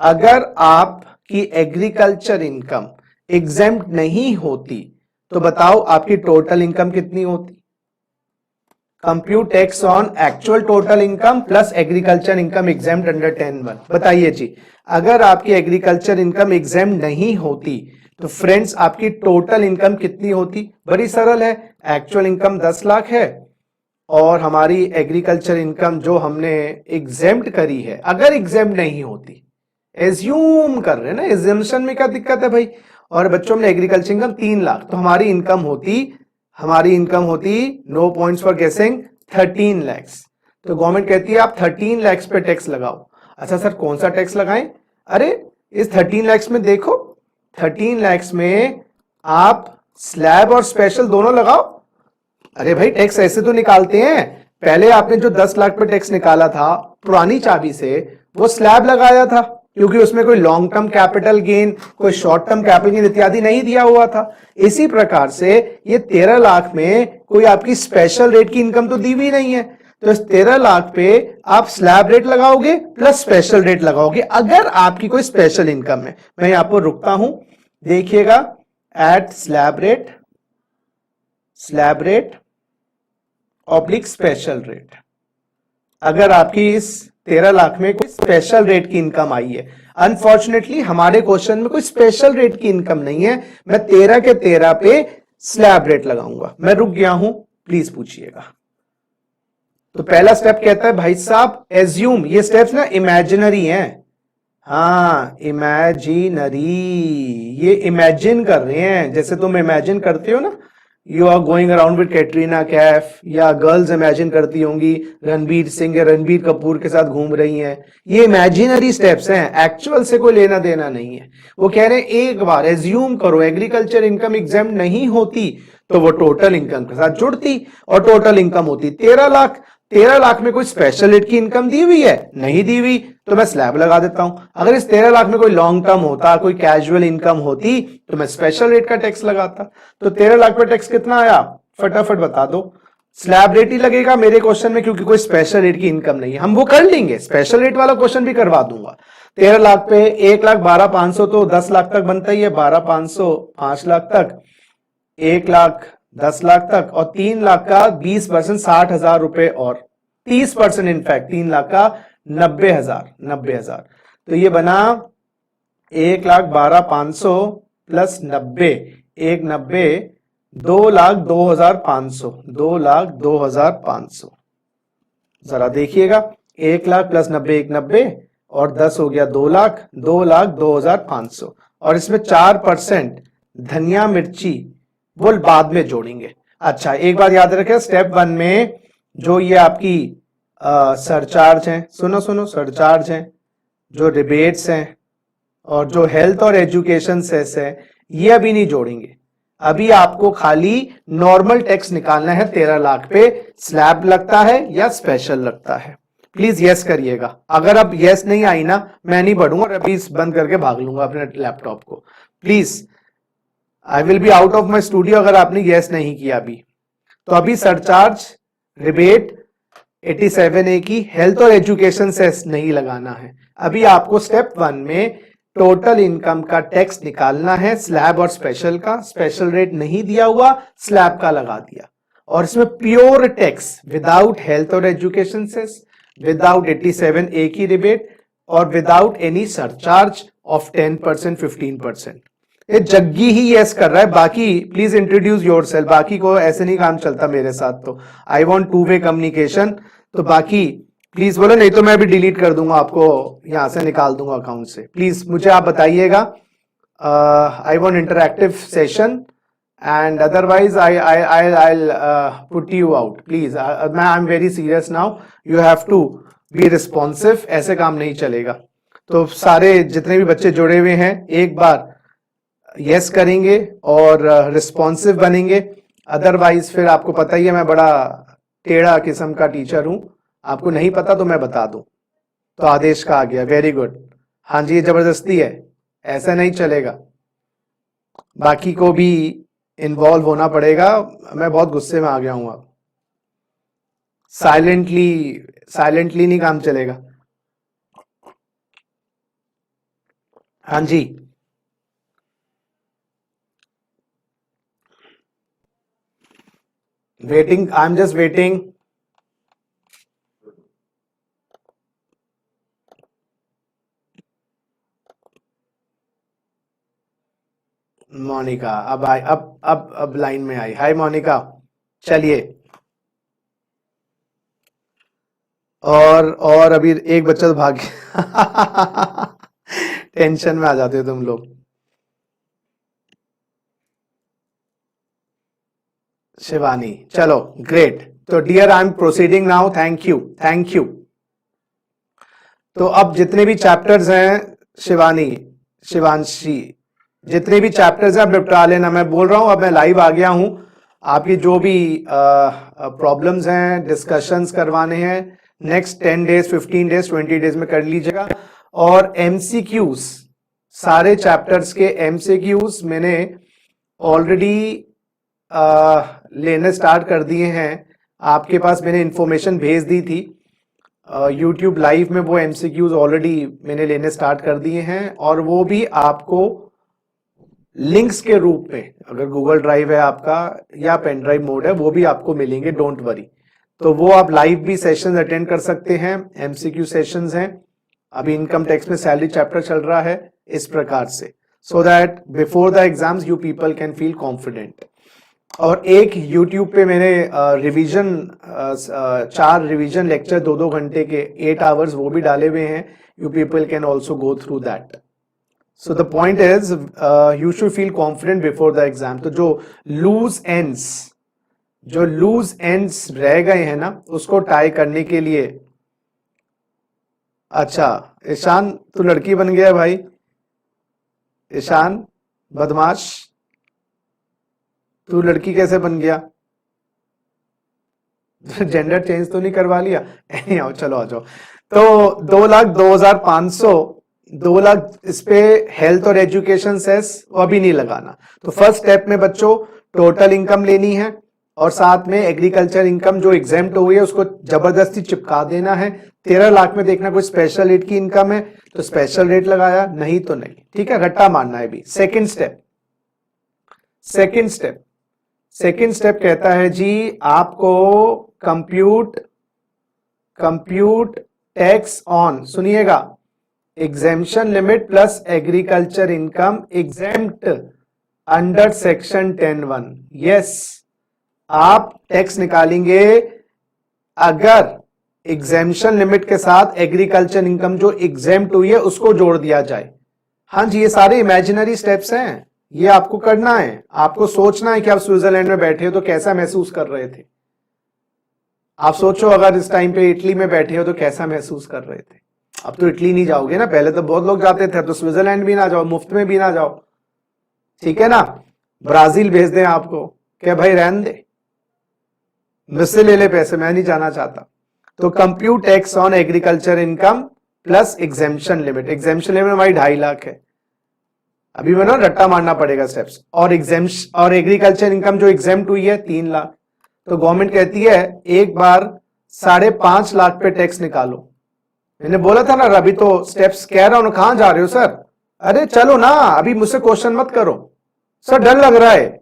अगर आपकी एग्रीकल्चर इनकम एग्जेम्प्ट नहीं होती तो बताओ आपकी टोटल इनकम कितनी होती? Compute tax on actual total income plus agriculture income exempt under 10(1). बताइए जी, अगर आपकी एग्रीकल्चर इनकम एग्जेम्प्ट नहीं होती तो फ्रेंड्स आपकी टोटल इनकम कितनी होती? बड़ी सरल है, एक्चुअल इनकम 10 लाख है और हमारी एग्रीकल्चर इनकम जो हमने एग्जेम्प्ट करी है, अगर एग्जेम्प्ट नहीं होती, एज्यूम कर रहे हैं ना, एग्जेम्पशन में क्या दिक्कत है भाई, और बच्चों में एग्रीकल्चर इनकम 3 लाख, तो हमारी इनकम होती, नो पॉइंट्स फॉर गेसिंग, 13 लैक्स। तो गवर्नमेंट कहती है आप 13 लैक्स पे टैक्स लगाओ। अच्छा सर कौन सा टैक्स लगाएं? अरे इस 13 लैक्स में देखो, 13 लैक्स में आप स्लैब और स्पेशल दोनों लगाओ। अरे भाई टैक्स ऐसे तो निकालते हैं, पहले आपने जो 10 लाख पे टैक्स निकाला था पुरानी चाबी से, वो स्लैब लगाया था क्योंकि उसमें कोई लॉन्ग टर्म कैपिटल गेन, कोई शॉर्ट टर्म कैपिटल गेन इत्यादि नहीं दिया हुआ था। इसी प्रकार से ये 13 लाख में कोई आपकी स्पेशल रेट की इनकम तो दी हुई नहीं है, तो इस 13 लाख पे आप स्लैब रेट लगाओगे प्लस स्पेशल रेट लगाओगे अगर आपकी कोई स्पेशल इनकम है। मैं यहां पर रुकता हूं, देखिएगा, at slab rate oblique special rate. अगर आपकी इस 13 लाख में कोई स्पेशल रेट की इनकम आई है, अनफॉर्चुनेटली हमारे क्वेश्चन में कोई स्पेशल रेट की इनकम नहीं है, मैं 13 के 13 पे स्लैब रेट लगाऊंगा। मैं रुक गया हूं, प्लीज पूछिएगा। तो पहला स्टेप कहता है भाई साहब एज्यूम, ये स्टेप्स ना इमेजिनरी हैं, हाँ, इमेजिनरी, ये इमेजिन कर रहे हैं, जैसे तुम इमेजिन करते हो ना, you are going around with Katrina Kaif, या गर्ल्स इमेजिन करती होंगी रणबीर सिंह या रणबीर कपूर के साथ घूम रही हैं, ये इमेजिनरी स्टेप्स हैं, एक्चुअल से कोई लेना देना नहीं है। वो कह रहे हैं एक बार एज्यूम करो एग्रीकल्चर इनकम एग्जाम नहीं होती तो वो टोटल इनकम के साथ जुड़ती, और टोटल इनकम होती 13 लाख। 13 लाख में कोई स्पेशल रेट की इनकम दी हुई है? नहीं दी हुई, तो मैं स्लैब लगा देता हूं। अगर इस 13 लाख में कोई लॉन्ग टर्म होता, कोई कैजुअल इनकम होती, तो मैं स्पेशल रेट का टैक्स लगाता। तो 13 लाख पे टैक्स कितना आया, फटाफट बता दो। स्लैब रेट ही लगेगा मेरे क्वेश्चन में, क्योंकि कोई स्पेशल रेट की इनकम नहीं है। हम वो कर लेंगे, स्पेशल रेट वाला क्वेश्चन भी करवा दूंगा। 13 लाख पे 1,12,500 तो 10 लाख तक बनता ही है, 12,500 5 लाख तक, 1 लाख 10 लाख तक, और 3 लाख का 20% 60,000 रुपए, और 30% इनफैक्ट 3 लाख का 90,000। तो ये बना 1,12,500 प्लस 90, 1,90, 2,02,500, 2,02,500। जरा देखिएगा, 1 लाख प्लस 90 1,90, और 10 हो गया 2 लाख, 2,02,500, और इसमें 4% धनिया मिर्ची वो बाद में जोड़ेंगे। अच्छा, एक बात याद रखें, स्टेप 1 में जो ये आपकी सरचार्ज हैं, सुनो सरचार्ज हैं, जो रिबेट्स हैं, और जो हेल्थ और एजुकेशन सेस है, ये अभी नहीं जोड़ेंगे। अभी आपको खाली नॉर्मल टैक्स निकालना है 13 लाख पे, स्लैब लगता है या स्पेशल लगता है। प्लीज यस करिएगा। अगर अब यस नहीं आई ना, मैं नहीं बढ़ूंगा और अभी बंद करके भाग लूंगा अपने लैपटॉप को। Please, I will be out of my studio अगर आपने यस नहीं किया अभी। तो अभी सरचार्ज, रिबेट 87A की, हेल्थ और एजुकेशन सेस नहीं लगाना है। अभी आपको स्टेप 1 में टोटल इनकम का टैक्स निकालना है, स्लैब और स्पेशल का। स्पेशल रेट नहीं दिया हुआ, स्लैब का लगा दिया, और इसमें प्योर टैक्स विदाउट हेल्थ और एजुकेशन सेस, विदाउट 87A की रिबेट, और विदाउट एनी सरचार्ज ऑफ 10% 15%। ये जग्गी ही यस कर रहा है, बाकी प्लीज इंट्रोड्यूस योरसेल्फ। बाकी को ऐसे नहीं काम चलता मेरे साथ, तो I want two way communication. तो बाकी प्लीज बोलो, नहीं तो मैं भी डिलीट कर दूंगा, आपको यहां से निकाल दूंगा अकाउंट से। प्लीज मुझे आप बताइएगा, I want interactive session, and otherwise I put you out please. मैं I am very serious now, you have to be responsive, ऐसे काम नहीं चलेगा। तो सारे जितने भी बच्चे जुड़े हुए हैं एक बार यस करेंगे और रिस्पॉन्सिव बनेंगे, अदरवाइज फिर आपको पता ही है मैं बड़ा टेढ़ा किस्म का टीचर हूं। आपको नहीं पता तो मैं बता दूं। तो आदेश का आ गया, वेरी गुड। हाँ जी, ये जबरदस्ती है, ऐसा नहीं चलेगा, बाकी को भी इन्वॉल्व होना पड़ेगा। मैं बहुत गुस्से में आ गया हूं अब। साइलेंटली नहीं काम चलेगा। हाँ जी, waiting, I am just waiting. Monica अब आई, अब लाइन में आई। हाय मोनिका, चलिए। और अभी एक बच्चा तो भाग गया। टेंशन में आ जाते हो तुम लोग। शिवानी, चलो ग्रेट। तो dear I am proceeding now, thank you. तो अब जितने भी चैप्टर्स हैं, शिवांशी, जितने भी चैप्टर्स हैं अब निपटा लेना। मैं बोल रहा हूं, अब मैं लाइव आ गया हूं। आपकी जो भी प्रॉब्लम्स हैं, डिस्कशंस करवाने हैं, नेक्स्ट 10 डेज 15 डेज 20 डेज में कर लीजिएगा। और एमसीक्यूज, सारे चैप्टर्स के एमसीक्यूज मैंने ऑलरेडी लेने स्टार्ट कर दिए हैं। आपके पास मैंने इंफॉर्मेशन भेज दी थी यूट्यूब लाइव में, वो एमसीक्यूज ऑलरेडी मैंने लेने स्टार्ट कर दिए हैं, और वो भी आपको लिंक्स के रूप में, अगर गूगल ड्राइव है आपका या पेन ड्राइव मोड है, वो भी आपको मिलेंगे, डोंट वरी। तो वो आप लाइव भी सेशंस अटेंड कर सकते हैं, एमसीक्यू सेशंस हैं। अभी इनकम टैक्स में सैलरी चैप्टर चल रहा है, इस प्रकार से, so that before the exams you people can feel confident. और एक YouTube पे मैंने रिवीजन 4 रिवीजन लेक्चर 2-2 घंटे के 8 आवर्स वो भी डाले हुए हैं. You people can also go through that. So the point is you should feel confident before the exam. तो जो लूज एंड्स रह गए हैं ना, उसको टाई करने के लिए. अच्छा ईशान, तू लड़की बन गया भाई. ईशान बदमाश, तू लड़की कैसे बन गया? जेंडर चेंज तो नहीं करवा लिया? आओ चलो आ जाओ. तो 2,02,500, 2 लाख इस पे हेल्थ और एजुकेशन सेस वो अभी नहीं लगाना. तो फर्स्ट स्टेप में बच्चों टोटल इनकम लेनी है और साथ में एग्रीकल्चर इनकम जो एग्जेम्प्ट हुई है उसको जबरदस्ती चिपका देना है. 13 लाख में देखना कोई स्पेशल रेट की इनकम है तो स्पेशल रेट लगाया, नहीं तो नहीं. ठीक है, घट्टा मारना है भी. सेकंड स्टेप कहता है जी आपको कंप्यूट टैक्स ऑन, सुनिएगा, exemption limit plus agriculture income exempt under section 10(1). Yes, आप टैक्स निकालेंगे अगर एग्जेम्पशन लिमिट के साथ एग्रीकल्चर इनकम जो एग्जेम्प्ट हुई है उसको जोड़ दिया जाए. हाँ जी, ये सारे इमेजिनरी स्टेप्स हैं, ये आपको करना है. आपको सोचना है कि आप स्विट्जरलैंड में बैठे हो तो कैसा महसूस कर रहे थे. आप सोचो अगर इस टाइम पे इटली में बैठे हो तो कैसा महसूस कर रहे थे. अब तो इटली नहीं जाओगे ना, पहले तो बहुत लोग जाते थे. अब तो स्विट्जरलैंड भी ना जाओ, मुफ्त में भी ना जाओ. ठीक है ना, ब्राजील भेज दें आपको, क्या भाई रहने दे, मुझसे ले ले पैसे, मैं नहीं जाना चाहता. तो compute tax on agriculture income plus exemption limit. Exemption limit हमारी 2.5 लाख है. अभी मैंने रट्टा मारना पड़ेगा स्टेप्स. और एग्रीकल्चर इनकम जो एग्जेम्प्ट हुई है 3 लाख. तो गवर्नमेंट कहती है एक बार 5.5 लाख पे टैक्स निकालो. मैंने बोला था ना, अभी तो स्टेप्स कह रहा हूं. कहां जा रहे हो सर? अरे चलो ना, अभी मुझसे क्वेश्चन मत करो सर, डर लग रहा है,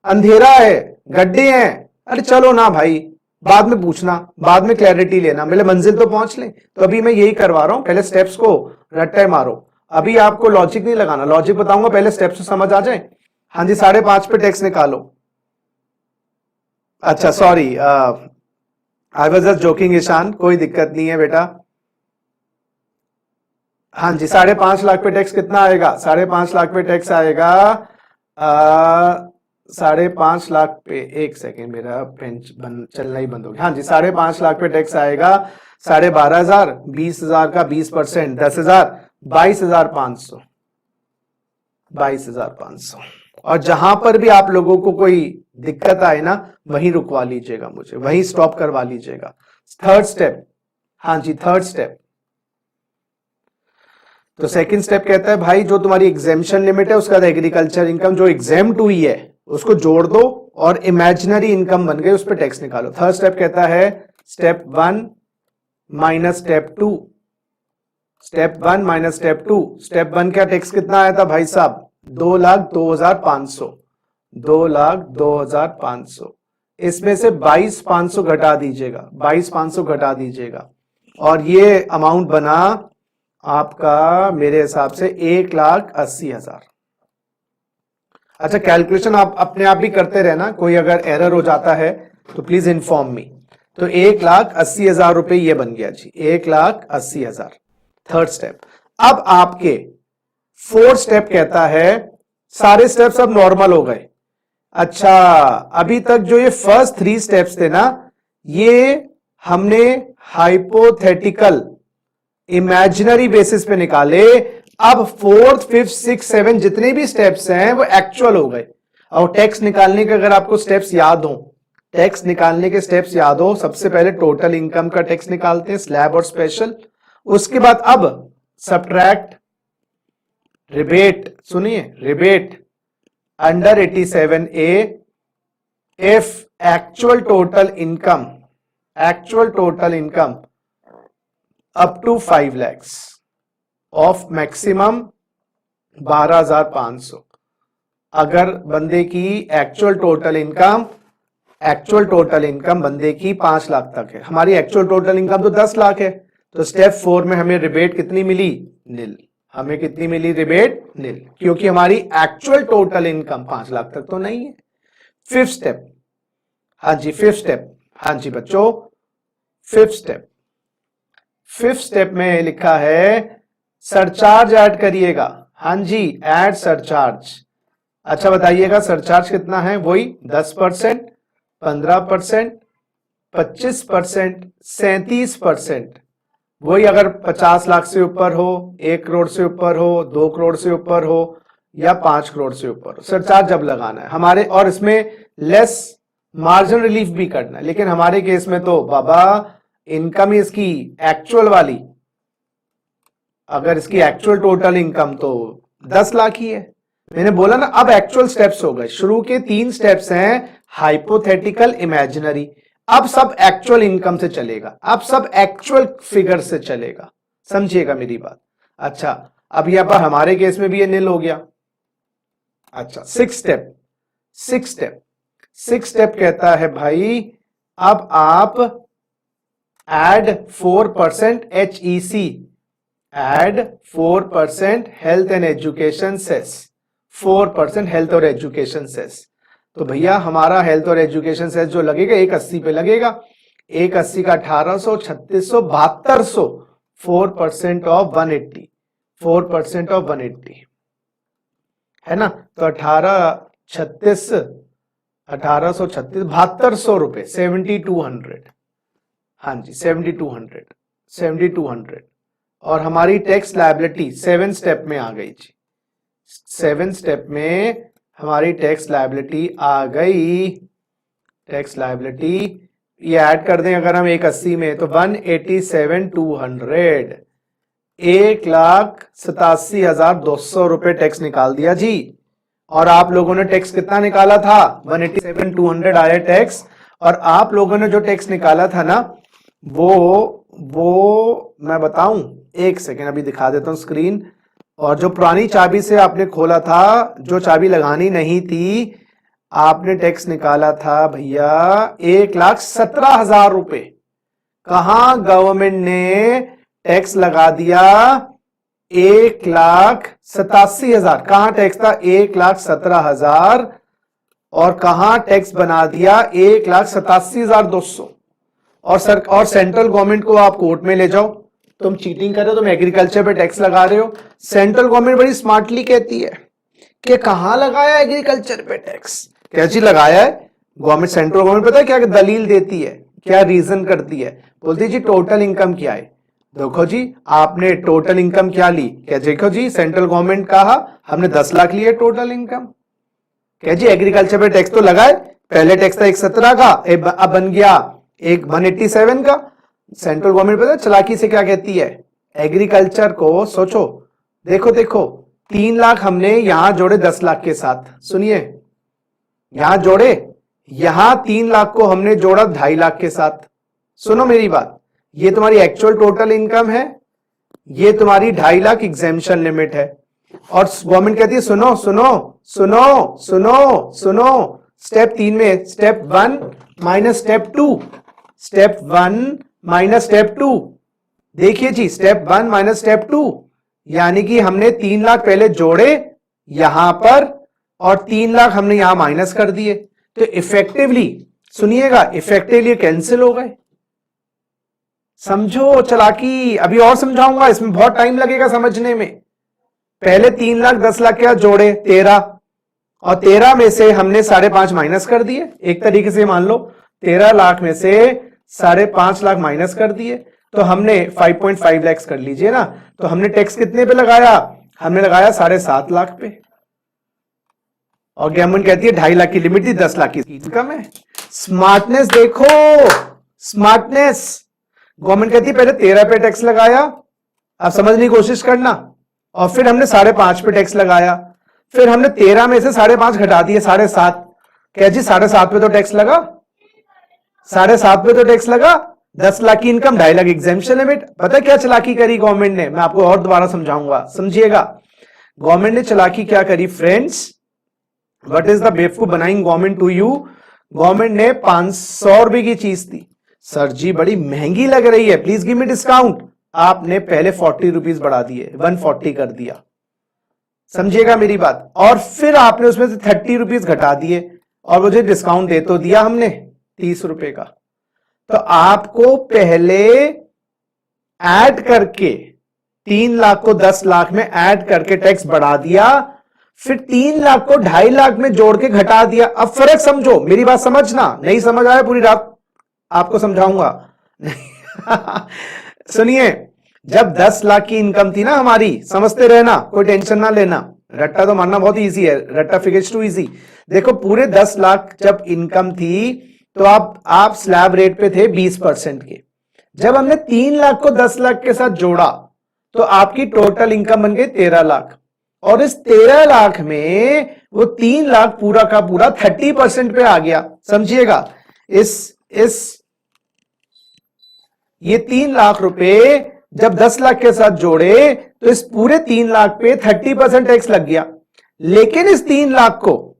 अंधेरा है, गड्ढे हैं. अरे चलो ना भाई, बाद में पूछना, बाद में क्लैरिटी लेना, पहले मंजिल तो पहुंच ले. तो अभी मैं यही करवा रहा हूं, पहले स्टेप्स को रट्टे मारो. अभी आपको लॉजिक नहीं लगाना, लॉजिक बताऊंगा, पहले स्टेप्स समझ आ जाए. हाँ जी, 5.5 पे टैक्स निकालो. अच्छा sorry, I was just joking Ishan, कोई दिक्कत नहीं है बेटा. हाँ जी, 5.5 लाख पे टैक्स कितना आएगा? 5.5 लाख पे टैक्स आएगा 5.5 लाख पे, एक सेकेंड, मेरा पेन चलना ही बंद हो गया. हाँ जी, 5.5 लाख पे टैक्स आएगा 12,500, 20,000 का 20%, 10,000, 22,500. 22,500. और जहां पर भी आप लोगों को कोई दिक्कत आए ना, वहीं रुकवा लीजिएगा, मुझे वहीं स्टॉप करवा लीजिएगा. थर्ड स्टेप, हाँ जी थर्ड स्टेप. तो सेकंड स्टेप कहता है भाई जो तुम्हारी एग्जेम्पशन लिमिट है उसका एग्रीकल्चर इनकम जो एग्जेम्प्ट हुई है उसको जोड़ दो और इमेजिनरी इनकम बन गई, उस पर टैक्स निकालो. थर्ड स्टेप कहता है step 1 minus step 2. Step 1 minus step 2. Step 1 का टैक्स कितना आया था भाई साहब? 2,02,500. 2,02,500. इसमें से 22,500 घटा दीजिएगा, 22,500 घटा दीजिएगा और ये अमाउंट बना आपका मेरे हिसाब से 1,80,000. अच्छा, कैलकुलेशन आप अपने आप भी करते रहना, कोई अगर एरर हो जाता है तो प्लीज इन्फॉर्म मी. तो 1,80,000 रुपए ये बन गया जी, 1,80,000. Third step. अब आपके फोर्थ स्टेप कहता है, सारे स्टेप्स अब नॉर्मल हो गए. अच्छा, अभी तक जो ये फर्स्ट 3 स्टेप्स थे ना, ये हमने हाइपोथेटिकल इमेजिनरी बेसिस पे निकाले. अब 4th 5th 6th 7 जितने भी स्टेप्स हैं वो एक्चुअल हो गए. और टैक्स निकालने के अगर आपको स्टेप्स याद हो, टैक्स निकालने के स्टेप्स याद हो, सबसे पहले टोटल इनकम का टैक्स निकालते हैं, स्लैब और स्पेशल. उसके बाद अब सब्ट्रैक्ट रिबेट, सुनिए, rebate under 87A if actual total income up to 5 lakhs of maximum 12,500. अगर बंदे की एक्चुअल टोटल इनकम बंदे की 5 लाख तक है, हमारी एक्चुअल टोटल इनकम तो 10 लाख है, तो स्टेप 4 में हमें रिबेट कितनी मिली? नील. हमें कितनी मिली रिबेट? नील, क्योंकि हमारी एक्चुअल टोटल इनकम 5 लाख तक तो नहीं है. फिफ्थ स्टेप, हाँ जी फिफ्थ स्टेप, हाँ जी बच्चों फिफ्थ स्टेप। फिफ्थ स्टेप में लिखा है सरचार्ज ऐड करिएगा। हाँ जी ऐड सरचार्ज। अच्छा बताइएगा सरचार्ज कितना है? वही 10%, 15%, 25%, 37%। वही अगर 50 लाख से ऊपर हो, 1 करोड़ से ऊपर हो, 2 करोड़ से ऊपर हो या 5 करोड़ से ऊपर हो, सरचार्ज जब लगाना है हमारे। और इसमें लेस मार्जिन रिलीफ भी करना है, लेकिन हमारे केस में तो बाबा इनकम इसकी एक्चुअल वाली, अगर इसकी एक्चुअल टोटल इनकम तो 10 लाख ही है। मैंने बोला ना अब एक्चुअल स्टेप्स हो गए। शुरू के 3 स्टेप्स हैं हाइपोथेटिकल, इमेजिनरी, अब सब एक्चुअल इनकम से चलेगा, अब सब एक्चुअल फिगर से चलेगा। समझिएगा मेरी बात। अच्छा अब यहां पर हमारे केस में भी ये नील हो गया। अच्छा सिक्स स्टेप कहता है भाई अब आप add 4% HEC, add 4% health and education cess, 4% health और एजुकेशन सेस। तो भैया हमारा हेल्थ और एजुकेशन सेस जो लगेगा 180 पे लगेगा। 180 का 1800, 3600, 7200, 4% ऑफ 180, 4% ऑफ 180 है ना। तो 1836, 7200 रुपए, 7200। हाँ जी 7200। और हमारी टैक्स लायबिलिटी 7 स्टेप में आ गई जी। 7 स्टेप में हमारी टैक्स लायबिलिटी आ गई। टैक्स लायबिलिटी ये ऐड कर दें अगर हम 180 में तो 187,200, 1,87,200 रुपए टैक्स निकाल दिया जी। और आप लोगों ने टैक्स कितना निकाला था? 187,200 आया टैक्स। और आप लोगों ने जो टैक्स निकाला था ना वो मैं बताऊं, एक सेकेंड अभी दिखा देता हूं स्क्रीन। और जो पुरानी चाबी से आपने खोला था, जो चाबी लगानी नहीं थी, आपने टैक्स निकाला था भैया 1,17,000 रुपए। कहां गवर्नमेंट ने टैक्स लगा दिया? 1,87,000। कहां टैक्स था? 1,17,000। और कहां टैक्स बना दिया? 1,87,200। और सेंट्रल गवर्नमेंट को आप कोर्ट में ले जाओ, तुम चीटिंग कर रहे हो, तुम एग्रीकल्चर पे टैक्स लगा रहे हो। सेंट्रल गवर्नमेंट बड़ी स्मार्टली कहती है कि कहां लगाया एग्रीकल्चर पे टैक्स? कैसी लगाया है गवर्नमेंट? सेंट्रल गवर्नमेंट पता है क्या दलील देती है, क्या रीजन करती है? बोलती जी टोटल इनकम क्या है। देखो जी आपने टोटल इनकम क्या ली? क्या देखो जी सेंट्रल गवर्नमेंट कहा हमने 10 लाख लिए टोटल इनकम। क्या जी एग्रीकल्चर पे टैक्स तो लगाए, पहले टैक्स था 117 का, अब बन गया 187 का। सेंट्रल गवर्नमेंट पता है चालाकी से क्या कहती है? एग्रीकल्चर को सोचो, देखो 3 लाख हमने यहां जोड़े 10 लाख के साथ। सुनिए यहां जोड़े, यहां 3 लाख को हमने जोड़ा 2.5 लाख के साथ। सुनो मेरी बात, ये तुम्हारी एक्चुअल टोटल इनकम है, ये तुम्हारी 2.5 लाख एग्जेम्पशन लिमिट है। और गवर्नमेंट कहती है सुनो सुनो सुनो सुनो सुनो, स्टेप 3 में step 1 minus step 2, step 1 minus step 2। देखिए जी स्टेप 1 माइनस स्टेप 2, यानी कि हमने 3 लाख पहले जोड़े यहां पर और 3 लाख हमने यहां माइनस कर दिए। तो इफेक्टिवली सुनिएगा, इफेक्टिवली कैंसिल हो गए। समझो चालाकी, अभी और समझाऊंगा, इसमें बहुत टाइम लगेगा समझने में। पहले 3 लाख 10 लाख क्या जोड़े 13, और 13 में से हमने 5.5 माइनस कर दिए। एक तरीके से मान लो 13 लाख में से 5.5 लाख माइनस कर दिए, तो हमने 5.5 लाख कर लीजिए ना। तो हमने टैक्स कितने पे लगाया? हमने लगाया 7.5 लाख पे। और गवर्नमेंट कहती है 2.5 लाख की लिमिट थी, 10 लाख की इनकम है। स्मार्टनेस देखो, स्मार्टनेस। गवर्नमेंट कहती है पहले 13 पे टैक्स लगाया, अब समझने की कोशिश करना, और फिर हमने 5.5 पे टैक्स लगाया, फिर हमने 13 में से 5.5 घटा दिए 7.5। क्या जी 7.5 पे तो टैक्स लगा, 7.5 पे तो टैक्स लगा। 10 लाख की इनकम 2.5 लाख एग्जेम्पशन लिमिट। पता है क्या चालाकी करी गवर्नमेंट ने? मैं आपको और दोबारा समझाऊंगा, समझिएगा। गवर्नमेंट ने चालाकी क्या करी फ्रेंड्स? व्हाट इज द बेवकूफ बनाइंग गवर्नमेंट टू यू? गवर्नमेंट ने 500 रुपए की चीज थी, सर जी बड़ी महंगी लग रही है, प्लीज गिव मी डिस्काउंट। आपने पहले 40 रुपीज बढ़ा दिए, 140 कर दिया। समझिएगा मेरी बात। और फिर आपने उसमें से 30 रुपीज घटा दिए, और मुझे डिस्काउंट दे तो दिया हमने 30 रुपए का। तो आपको पहले ऐड करके 3 लाख को 10 लाख में ऐड करके टैक्स बढ़ा दिया, फिर 3 लाख को 2.5 लाख में जोड़ के घटा दिया। अब फर्क समझो, मेरी बात समझना, नहीं समझ आया पूरी रात आपको समझाऊंगा। सुनिए, जब 10 लाख की इनकम थी ना हमारी, समझते रहना, कोई टेंशन ना लेना, रट्टा तो मारना बहुत इजी है, रट्टा फिगर्स टू इजी। देखो पूरे 10 लाख जब इनकम थी तो आप स्लैब रेट पे थे 20% के। जब हमने 3 लाख को 10 लाख के साथ जोड़ा तो आपकी टोटल इनकम बन गई 13 लाख, और इस 13 लाख में वो 3 लाख पूरा का पूरा 30% पे आ गया। समझिएगा, ये 3 लाख रुपए जब 10 लाख के साथ जोड़े तो इस पूरे 3 लाख पे 30% टैक्स लग गया। लेकिन इस 3 लाख को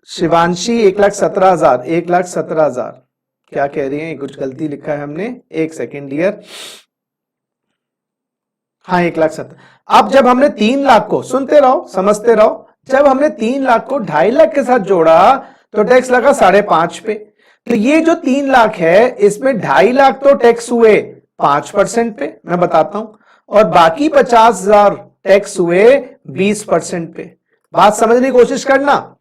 शिवांशी 1,17,000, 1,17,000 क्या कह रही है, कुछ गलती लिखा है हमने, एक सेकेंड डियर, हाँ 1,17,000। अब जब हमने 3 लाख को, सुनते रहो समझते रहो, जब हमने 3 लाख को 2.5 लाख के साथ जोड़ा तो टैक्स लगा 5.5 पे। तो ये जो 3 लाख है इसमें 2.5 लाख तो टैक्स हुए 5% पे, मैं बताता हूं, और बाकी 50,000 टैक्स हुए 20% पे। बात समझने की कोशिश करना,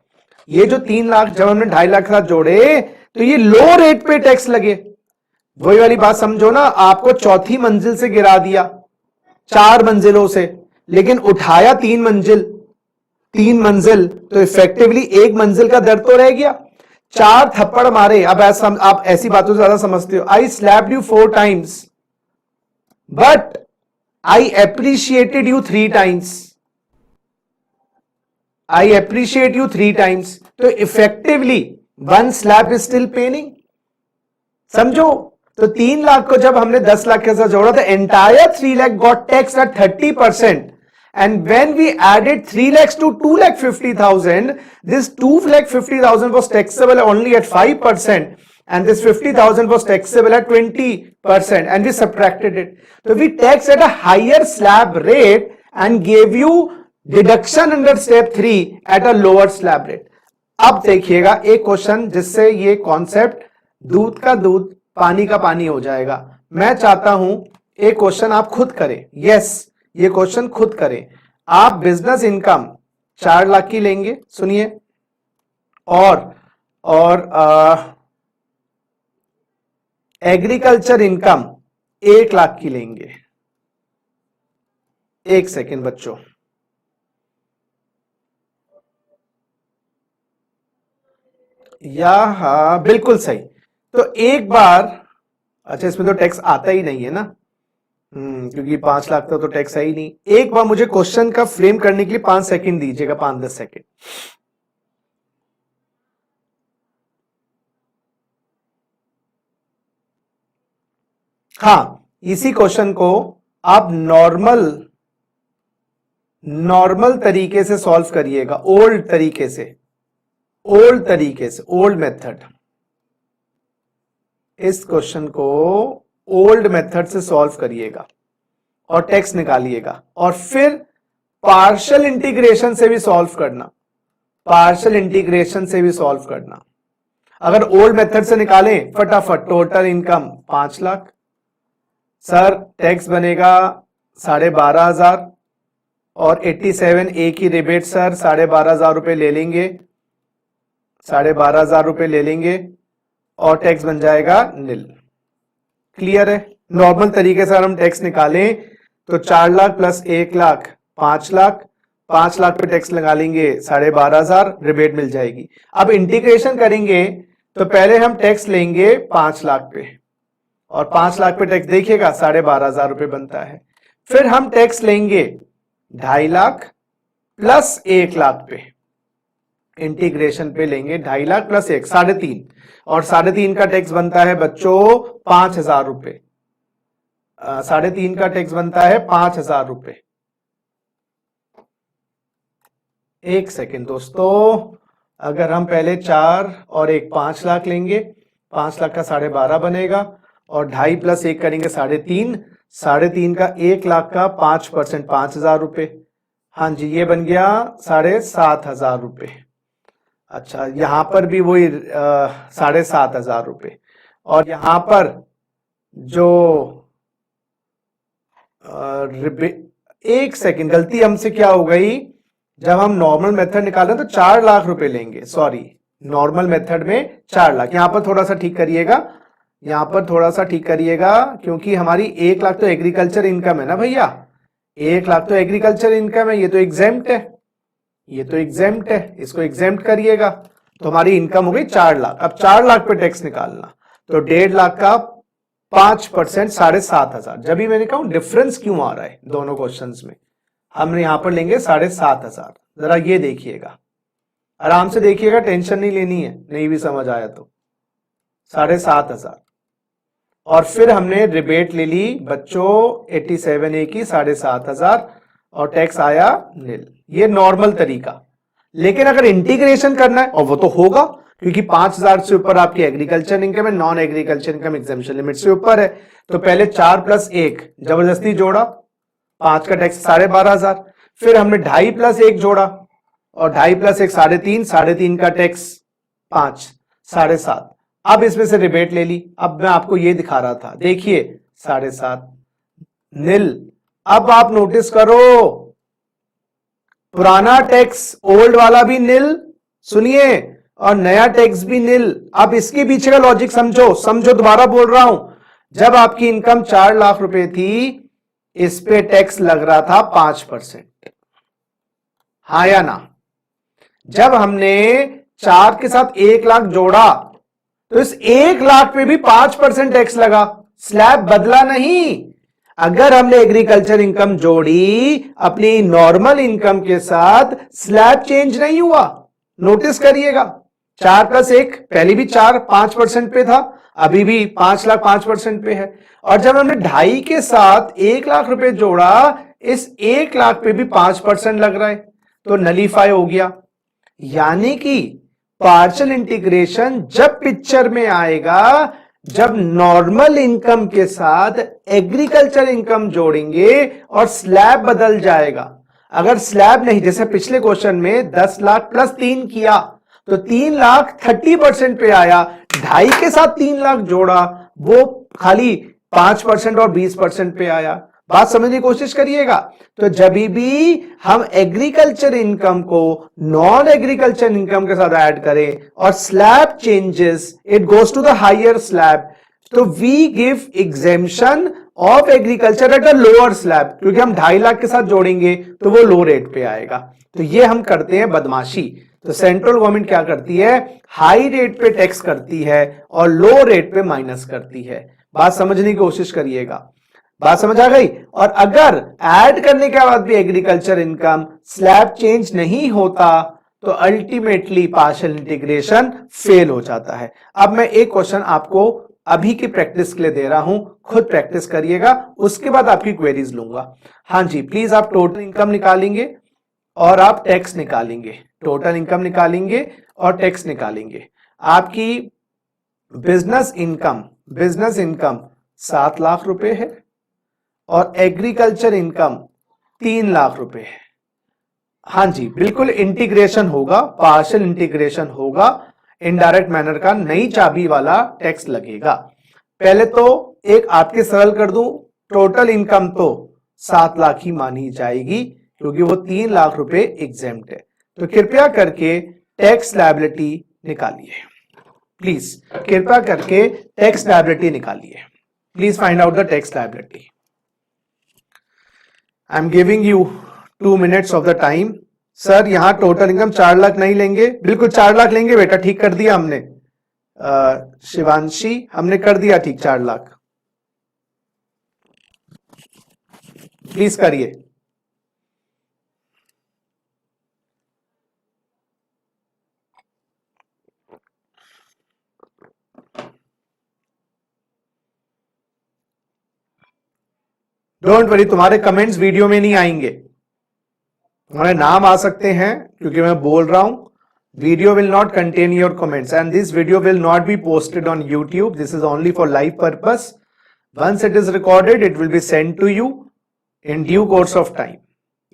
ये जो 3 लाख जब हमने 2.5 लाख के साथ जोड़े तो ये लो रेट पे टैक्स लगे। वही वाली बात समझो ना, आपको चौथी मंजिल से गिरा दिया 4 मंजिलों से, लेकिन उठाया 3 मंजिल, तो इफेक्टिवली 1 मंजिल का दर तो रह गया। 4 थप्पड़ मारे। अब आप ऐसी बातों से ज्यादा समझते हो। I slapped you 4 times but I appreciated you 3 times. I appreciate you 3 times. तो effectively 1 slap is still paining. समझो, तो 3 लाख को जब हमने 10 लाख के साथ जोड़ा तो entire 3 lakh got tax at 30%, and when we added 3 lakhs to 2,50,000, this 2,50,000 was taxable only at 5%, and this 50,000 was taxable at 20%, and we subtracted it. So we taxed at a higher slab rate and gave you deduction under step 3 at a lower slab rate. अब देखिएगा एक question जिससे ये concept दूध का दूध पानी का पानी हो जाएगा। मैं चाहता हूं एक क्वेश्चन आप खुद करें। यस, ये क्वेश्चन खुद करें। आप बिजनेस इनकम 4 लाख की लेंगे, सुनिए, और एग्रीकल्चर इनकम 1 लाख की लेंगे। एक सेकेंड बच्चों, हाँ बिल्कुल सही। तो एक बार, अच्छा इसमें तो टैक्स आता ही नहीं है ना, क्योंकि 5 लाख का तो टैक्स है ही नहीं। एक बार मुझे क्वेश्चन का फ्रेम करने के लिए 5 सेकंड दीजिएगा, 5-10 सेकंड। हाँ, इसी क्वेश्चन को आप नॉर्मल तरीके से सॉल्व करिएगा, ओल्ड तरीके से, ओल्ड मेथड। इस क्वेश्चन को ओल्ड मेथड से सॉल्व करिएगा और टैक्स निकालिएगा, और फिर पार्शियल इंटीग्रेशन से भी सॉल्व करना, पार्शियल इंटीग्रेशन से भी सॉल्व करना। अगर ओल्ड मेथड से निकालें फटाफट, total income 5 lakh, sir tax बनेगा 12,500 और 87 एक ही रिबेट सर, 12,500 रुपए ले लेंगे, 12,500 रुपए ले लेंगे और टैक्स बन जाएगा नील। क्लियर है? नॉर्मल तरीके से हम टैक्स निकालें तो 4 लाख प्लस 1 लाख 5 लाख, 5 लाख पे टैक्स लगा लेंगे 12,500, रिबेट मिल जाएगी। अब इंटीग्रेशन करेंगे तो पहले हम टैक्स लेंगे 5 लाख पे, और 5 लाख पे टैक्स देखिएगा 12,500 रुपए बनता है। फिर हम टैक्स लेंगे 2.5 लाख प्लस 1 लाख पे, इंटीग्रेशन पे लेंगे 2.5 लाख प्लस 1, 3.5, और 3.5 का टैक्स बनता है बच्चों 5,000 रुपए। 3.5 का टैक्स बनता है 5,000 रुपए। एक सेकेंड दोस्तों, अगर हम पहले 4 और 1 5 लाख लेंगे, 5 लाख का 12.5 बनेगा, और 2.5 प्लस 1 करेंगे 3.5, 3.5 का 1 लाख का 5% 5,000 रुपए। हाँ जी, ये बन गया 7,500 रुपए। अच्छा, यहां पर भी वही 7,500 रुपए, और यहां पर जो एक सेकंड, गलती हमसे क्या हो गई, जब हम नॉर्मल मेथड निकालें तो 4 लाख रुपए लेंगे, सॉरी, नॉर्मल मेथड में 4 लाख, यहां पर थोड़ा सा ठीक करिएगा, यहां पर थोड़ा सा ठीक करिएगा, क्योंकि हमारी 1 लाख तो एग्रीकल्चर इनकम है ना भैया, 1 लाख तो एग्रीकल्चर इनकम है, ये तो एग्जेम्प्ट है, ये तो एग्जेम्प्ट है, इसको एग्जेम्प्ट करिएगा, तो हमारी इनकम हो गई 4 लाख। अब 4 लाख पे टैक्स निकालना, तो 1.5 लाख का 5%, 7,500। जब भी मैंने कहा डिफरेंस क्यों आ रहा है दोनों क्वेश्चंस में, हम यहां पर लेंगे 7,500। जरा ये देखिएगा, आराम से देखिएगा, टेंशन नहीं लेनी है, नहीं भी समझ आया तो 7,500, और फिर हमने रिबेट ले ली बच्चों 87A की 7,500, और टैक्स आया नील। ये नॉर्मल तरीका। लेकिन अगर इंटीग्रेशन करना है, और वो तो होगा क्योंकि 5,000 से ऊपर आपकी एग्रीकल्चर इनकम है, non agriculture income exemption limit से ऊपर है, तो पहले 4+1 जबरदस्ती जोड़ा, 5 का टैक्स 12,500, फिर हमने 2.5+1 जोड़ा, और 2.5+1 3.5, 3.5 का टैक्स 5, 7.5। अब इसमें से रिबेट ले ली। अब मैं आपको ये दिखा रहा था, देखिए 7.5 नील। अब आप नोटिस करो, पुराना टैक्स ओल्ड वाला भी नील, सुनिए, और नया टैक्स भी नील। अब इसके पीछे का लॉजिक समझो, समझो, दोबारा बोल रहा हूं, जब आपकी इनकम 4 लाख रुपए थी, इस पे टैक्स लग रहा था 5%, हाँ या ना? जब हमने 4 के साथ 1 लाख जोड़ा, तो इस 1 लाख पे भी 5% टैक्स लगा, स्लैब बदला नहीं। अगर हमने एग्रीकल्चर इनकम जोड़ी अपनी नॉर्मल इनकम के साथ, स्लैब चेंज नहीं हुआ। नोटिस करिएगा, 4+1 पहले भी 4 5% पे था, अभी भी 5 लाख 5% पे है, और जब हमने 2.5 के साथ 1 लाख रुपए जोड़ा, इस 1 लाख पे भी 5% लग रहा है, तो नलीफाई हो गया। यानी कि पार्शियल इंटीग्रेशन जब पिक्चर में आएगा, जब नॉर्मल इनकम के साथ एग्रीकल्चर इनकम जोड़ेंगे और स्लैब बदल जाएगा। अगर स्लैब नहीं, जैसे पिछले क्वेश्चन में 10 लाख +3 किया, तो 3 लाख 30% पे आया, 2.5 के साथ 3 लाख जोड़ा, वो खाली 5% और 20% पे आया। बात समझने की कोशिश करिएगा। तो जब भी हम एग्रीकल्चर इनकम को नॉन एग्रीकल्चर इनकम के साथ ऐड करें और slab changes, it goes to the higher slab, तो we give exemption of agriculture at a lower slab, क्योंकि हम 2.5 लाख के साथ जोड़ेंगे तो वो लो रेट पे आएगा। तो ये हम करते हैं बदमाशी। तो सेंट्रल गवर्नमेंट क्या करती है, हाई रेट पे टैक्स करती है और लो रेट पे माइनस करती है। बात समझने की कोशिश करिएगा, बात समझ आ गई। और अगर ऐड करने के बाद भी एग्रीकल्चर इनकम स्लैब चेंज नहीं होता, तो अल्टीमेटली पार्शियल इंटीग्रेशन फेल हो जाता है। अब मैं एक क्वेश्चन आपको अभी की प्रैक्टिस के लिए दे रहा हूं, खुद प्रैक्टिस करिएगा, उसके बाद आपकी क्वेरीज लूंगा। हाँ जी, प्लीज आप टोटल इनकम निकालेंगे और आप टैक्स निकालेंगे, टोटल इनकम निकालेंगे और टैक्स निकालेंगे। आपकी बिजनेस इनकम 7 लाख रुपए है और एग्रीकल्चर इनकम 3 लाख रुपए है। हाँ जी, बिल्कुल इंटीग्रेशन होगा, पार्शियल इंटीग्रेशन होगा, इनडायरेक्ट मैनर का नई चाबी वाला टैक्स लगेगा। पहले तो एक आपके सरल कर दूं, टोटल इनकम तो 7 लाख ही मानी जाएगी, क्योंकि वो 3 लाख रुपए एग्जेम्प्ट है। तो कृपया करके टैक्स लायबिलिटी निकालिए, प्लीज कृपया करके टैक्स लायबिलिटी निकालिए। Please find out the tax liability. I am giving you 2 minutes of the time. Sir यहां टोटल इनकम 4 लाख नहीं लेंगे, बिल्कुल 4 लाख लेंगे बेटा, ठीक कर दिया हमने। शिवांशी, हमने कर दिया ठीक 4 लाख। प्लीज करिए। डोंट वरी, तुम्हारे कमेंट्स वीडियो में नहीं आएंगे, तुम्हारे नाम आ सकते हैं क्योंकि मैं बोल रहा हूं। Video will not contain your comments and this video will not be posted on YouTube. This is only for live purpose. Once it is recorded, it will be send to you in due course of time.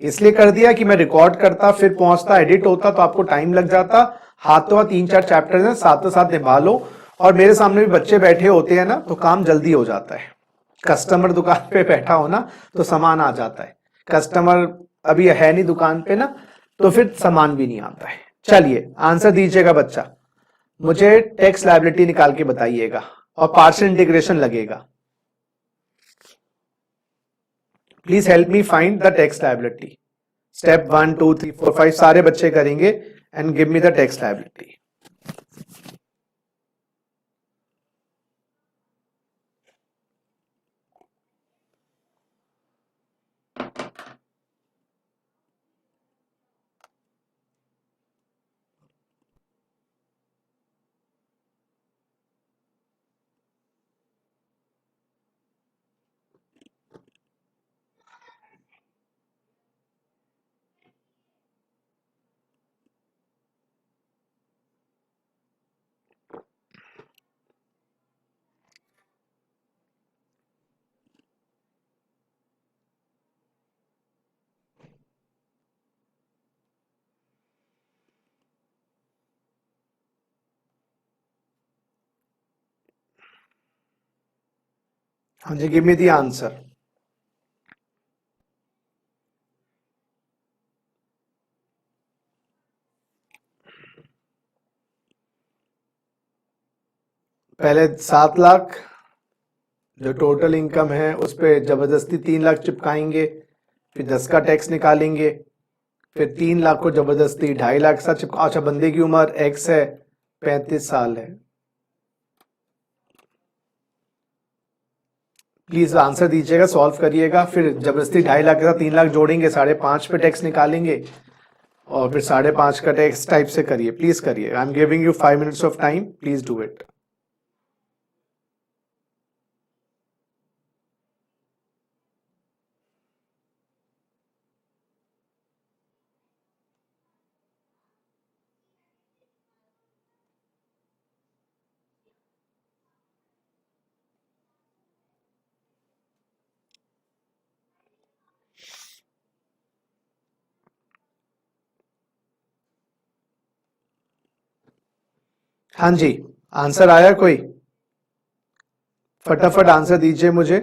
इसलिए कर दिया कि मैं record करता, फिर पहुंचता, edit होता तो आपको टाइम लग जाता। हाथों हाथ 3-4 चैप्टर्स हैं, साथ साथ निभा लो। और मेरे सामने भी बच्चे बैठे होते हैं ना, तो काम जल्दी हो जाता है। कस्टमर दुकान पे बैठा हो ना, तो सामान आ जाता है। कस्टमर अभी है नहीं दुकान पे ना, तो फिर सामान भी नहीं आता है। चलिए आंसर दीजिएगा बच्चा, मुझे टैक्स लायबिलिटी निकाल के बताइएगा और पार्शियल इंटीग्रेशन लगेगा। Please help me find the tax liability. Step 1 2 3 4 5 सारे बच्चे करेंगे and give me the tax liability. हाँ जी, गिव मी द आंसर। पहले 7 लाख जो टोटल इनकम है उस पे जबरदस्ती 3 लाख चिपकाएंगे, फिर 10 का टैक्स निकालेंगे, फिर 3 लाख को जबरदस्ती 2.5 लाख के साथ चिपका। अच्छा, बंदे की उम्र एक्स है, 35 साल है। प्लीज आंसर दीजिएगा, सॉल्व करिएगा, फिर जबरदस्ती 2.5 लाख के साथ 3 लाख जोड़ेंगे, 5.5 पे टैक्स निकालेंगे और फिर 5.5 का टैक्स टाइप से करिए। प्लीज करिए, आई am giving you 5 minutes of time, please do it. हाँ जी, आंसर आया कोई? फटाफट आंसर दीजिए मुझे,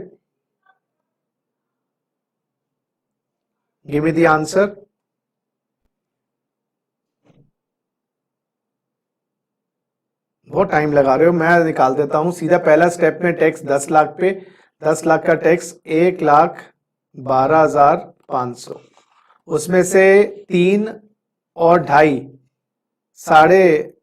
गिव मी द आंसर। बहुत टाइम लगा रहे हो, मैं निकाल देता हूं सीधा। पहला स्टेप में टैक्स 10 लाख पे, 10 लाख का टैक्स 1,12,500, उसमें से 3 और 2.5 साढ़े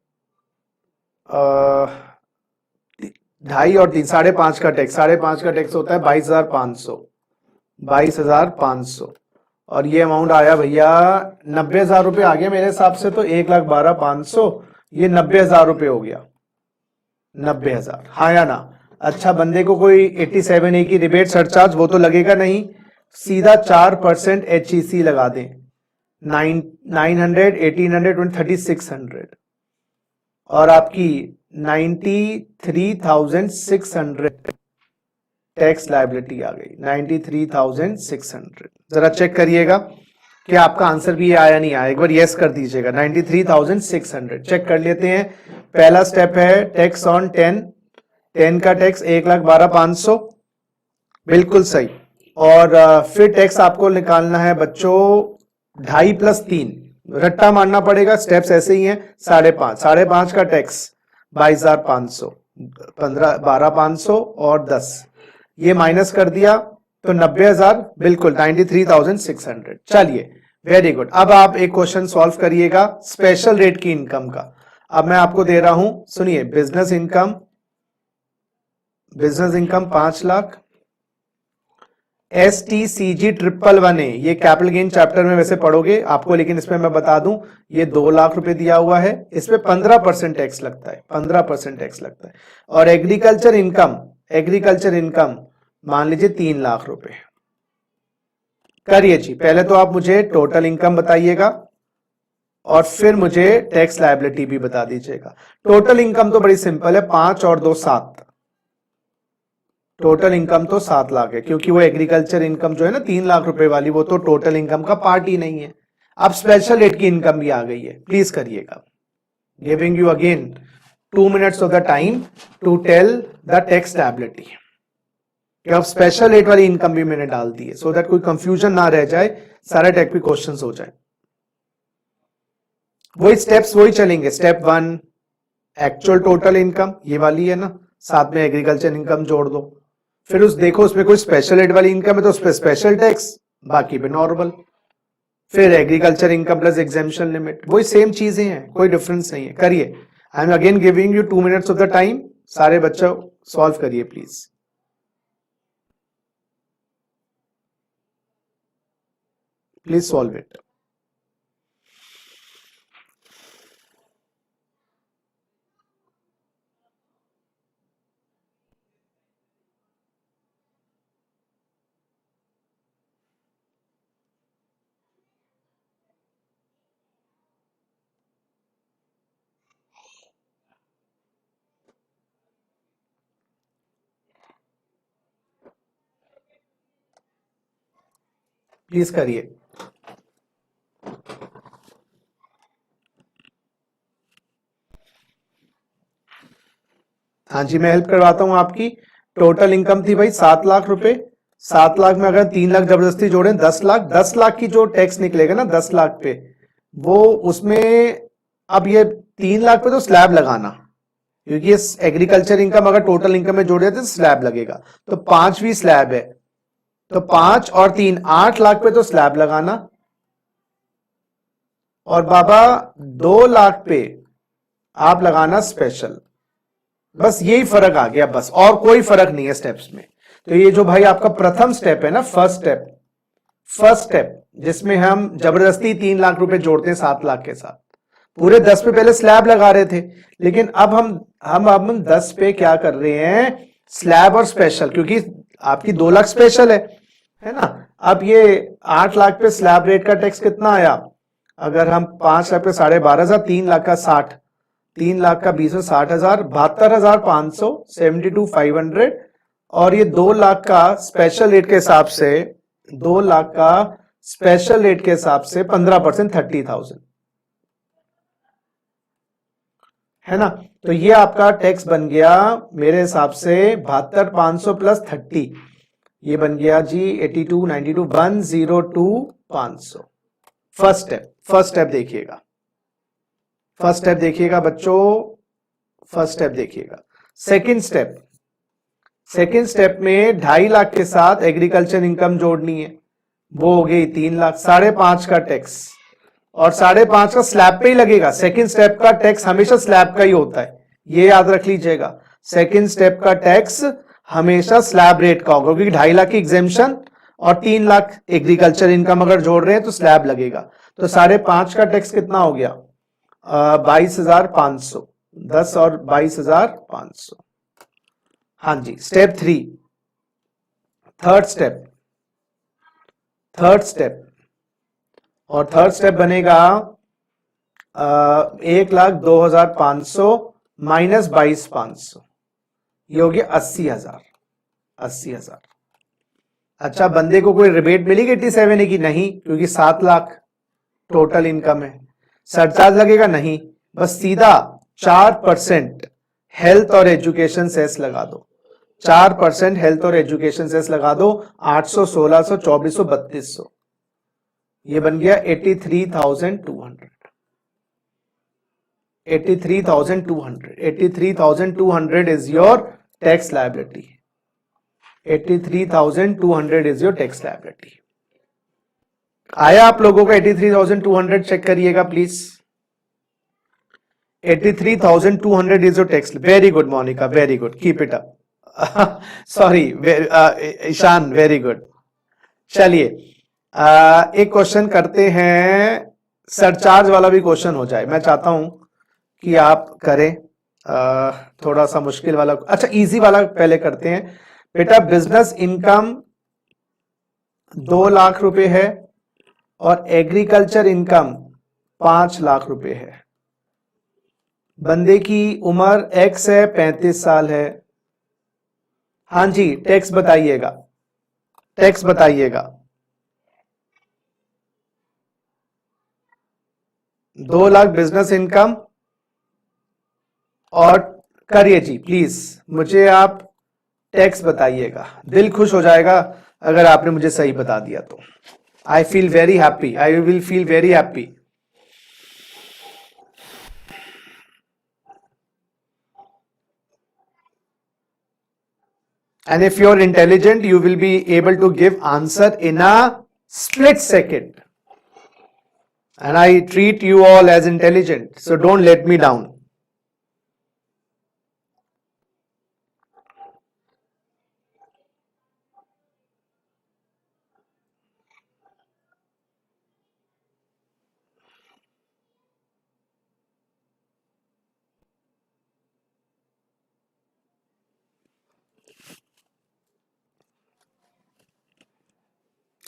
2.5 और 3 5.5 का टैक्स, 5.5 का टैक्स होता है 22,500, 22,500। और ये अमाउंट आया भैया 90,000 रुपये आ गया मेरे हिसाब से, तो 1,12,500, ये 90,000 रुपये हो गया। 90,000, हाँ या ना? अच्छा, बंदे को कोई 87A की रिबेट सरचार्ज वो तो लगेगा नहीं, सीधा 4% HEC लगा दें। 900, 1800, 3600 और आपकी 93,600 टैक्स लायबिलिटी आ गई। 93,600। जरा चेक करिएगा कि आपका आंसर भी आया नहीं आया, एक बार यस कर दीजिएगा। 93,600 चेक कर लेते हैं। पहला स्टेप है टैक्स ऑन 10 का टैक्स 1,12,500, बिल्कुल सही। और फिर टैक्स आपको निकालना है बच्चों 2.5 + 3, रट्टा मारना पड़ेगा, स्टेप्स ऐसे ही हैं। 5.5, 5.5 का टैक्स 22,500, 12,500 और 10, ये माइनस कर दिया तो 90,000, बिल्कुल 93,600। चलिए वेरी गुड। अब आप एक क्वेश्चन सॉल्व करिएगा स्पेशल रेट की इनकम का। अब मैं आपको दे रहा हूं, सुनिए। Business income 5 lakh, STCG 111A, ये कैपिटल गेन चैप्टर में वैसे पढ़ोगे आपको, लेकिन इसमें मैं बता दूं ये 2 लाख रुपए दिया हुआ है, इसमें 15% टैक्स लगता है, 15% टैक्स लगता है। और एग्रीकल्चर इनकम मान लीजिए 3 लाख रुपए। करिए जी, पहले तो आप मुझे टोटल इनकम बताइएगा और फिर मुझे टैक्स लायबिलिटी भी बता दीजिएगा। टोटल इनकम तो बड़ी सिंपल है, 5 और 2 7, टोटल इनकम तो 7 लाख है, क्योंकि वो एग्रीकल्चर इनकम जो है ना 3 लाख रुपए वाली, वो तो टोटल इनकम का पार्ट ही नहीं है। अब स्पेशल रेट की इनकम भी आ गई है, प्लीज करिएगा। Giving you again 2 minutes of the time to tell the tax liability. कि अब स्पेशल रेट वाली इनकम भी मैंने डाल दी है, सो दैट कोई कंफ्यूजन ना रह जाए, सारे टैक्स के क्वेश्चंस हो जाए। वही स्टेप्स वही चलेंगे। स्टेप 1 एक्चुअल टोटल इनकम, ये वाली है ना, साथ में एग्रीकल्चर इनकम जोड़ दो। फिर उस देखो उसमें कोई स्पेशल रेट वाली इनकम है तो उस पर स्पेशल टैक्स, बाकी पे नॉर्मल। फिर agriculture income plus exemption limit, वही सेम चीजें हैं, कोई डिफरेंस नहीं है। करिए, I am again giving you 2 minutes of the time. सारे बच्चों सॉल्व करिए please. Please solve it. Please करिए। हाँ जी, मैं हेल्प करवाता हूं आपकी। टोटल इनकम थी भाई 7 लाख रुपए। 7 लाख में अगर 3 लाख जबरदस्ती जोड़े 10 लाख, 10 लाख की जो टैक्स निकलेगा ना 10 लाख पे, वो उसमें अब ये 3 लाख पे तो स्लैब लगाना, क्योंकि ये एग्रीकल्चर इनकम अगर टोटल इनकम में जोड़े तो स्लैब लगेगा। तो 5वीं स्लैब है, तो 5 और 3 8 लाख पे तो स्लैब लगाना। और बाबा 2 लाख पे आप लगाना स्पेशल। बस यही फर्क आ गया, बस और कोई फर्क नहीं है स्टेप्स में। तो ये जो भाई आपका प्रथम स्टेप है ना, फर्स्ट स्टेप जिसमें हम जबरदस्ती 3 लाख रुपए जोड़ते हैं 7 लाख के साथ। पूरे 10 पे पहले स्लैब लगा रहे थे, लेकिन अब हम 10 पे क्या कर रहे हैं, स्लैब और स्पेशल, क्योंकि आपकी 2 लाख स्पेशल है ना। अब ये 8 लाख पे स्लैब रेट का टैक्स कितना आया, अगर हम 5 लाख पे 12,500, 3 लाख का 60, 3 लाख का 20 में 60,000, 72,500, 72,500। और ये 2 लाख का स्पेशल रेट के हिसाब से, 2 लाख का स्पेशल रेट के हिसाब से 15% 30,000 है ना। तो ये आपका टैक्स बन गया मेरे हिसाब से 72,500 प्लस 30, ये बन गया जी 82, 92, 102,500। फर्स्ट स्टेप देखिएगा, फर्स्ट स्टेप देखिएगा बच्चों, फर्स्ट स्टेप देखिएगा। सेकंड स्टेप में 2.5 लाख के साथ एग्रीकल्चर इनकम जोड़नी है, वो हो गई 3 लाख। 5.5 का टैक्स, और 5.5 का स्लैब पे ही लगेगा। सेकंड स्टेप का टैक्स हमेशा स्लैब का ही होता है, ये याद रख लीजिएगा। सेकंड स्टेप का टैक्स हमेशा स्लैब रेट का होगा, क्योंकि 2.5 लाख की एग्जेम्पशन और 3 लाख एग्रीकल्चर इनकम अगर जोड़ रहे हैं तो स्लैब लगेगा। तो 5.5 का टैक्स कितना हो गया, 22,500, 10 और 22,500। हाँ जी, स्टेप 3, थर्ड स्टेप, और थर्ड स्टेप बनेगा 1,02,500 माइनस 22,500, ये हो गया 80,000। अच्छा, बंदे को कोई रिबेट मिलेगी 87 की? नहीं, क्योंकि 7 लाख टोटल इनकम है। सरचार्ज लगेगा? नहीं, बस सीधा 4% हेल्थ और एजुकेशन सेस लगा दो। 4% हेल्थ और एजुकेशन सेस लगा दो। 800, 1600, 2400, 3200, ये बन गया 83,200। 83,200 is your tax liability. 83,200 is your tax liability. आया आप लोगों का 83,200? चेक करिएगा please. 83,200 is your tax. Very good Monika, very good, keep it up. Sorry Ishan, very good. चलिए एक क्वेश्चन करते हैं, सरचार्ज वाला भी क्वेश्चन हो जाए। मैं चाहता हूं कि आप करें थोड़ा सा मुश्किल वाला। अच्छा, इजी वाला पहले करते हैं। बेटा, बिजनेस इनकम 2 लाख रुपए है और एग्रीकल्चर इनकम 5 लाख रुपए है। बंदे की उम्र एक्स है, 35 साल है। हाँ जी, टैक्स बताइएगा, टैक्स बताइएगा। 2 लाख बिजनेस इनकम, और करिए जी प्लीज, मुझे आप टैक्स बताइएगा, दिल खुश हो जाएगा अगर आपने मुझे सही बता दिया तो। I feel very happy, I will feel very happy. And if you're intelligent, you will be able to give answer in a split second. And I treat you all as intelligent, so don't let me down.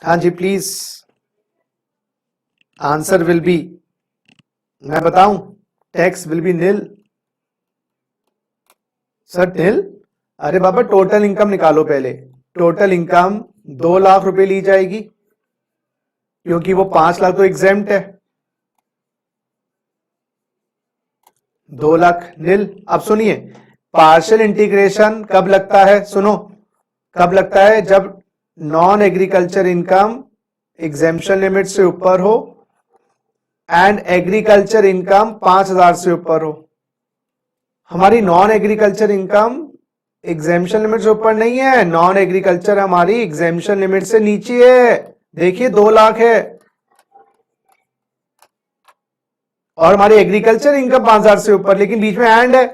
हाँ जी please, answer will be, मैं बताऊं, tax will be nil. Sir nil? अरे बाबा total income निकालो पहले। Total income 2 lakh रुपए ली जाएगी क्योंकि वो 5 लाख तो एग्जेम्प्ट है। 2 लाख नील। अब सुनिए, पार्शियल इंटीग्रेशन कब लगता है, सुनो, कब लगता है, जब non agriculture income exemption limit से ऊपर हो एंड एग्रीकल्चर इनकम 5,000 से ऊपर हो। हमारी non agriculture income exemption limit से ऊपर नहीं है, नॉन एग्रीकल्चर हमारी एग्जेम्पशन लिमिट से नीचे है। देखिए 2 लाख है और हमारी एग्रीकल्चर इनकम 5,000 से ऊपर, लेकिन बीच में एंड है,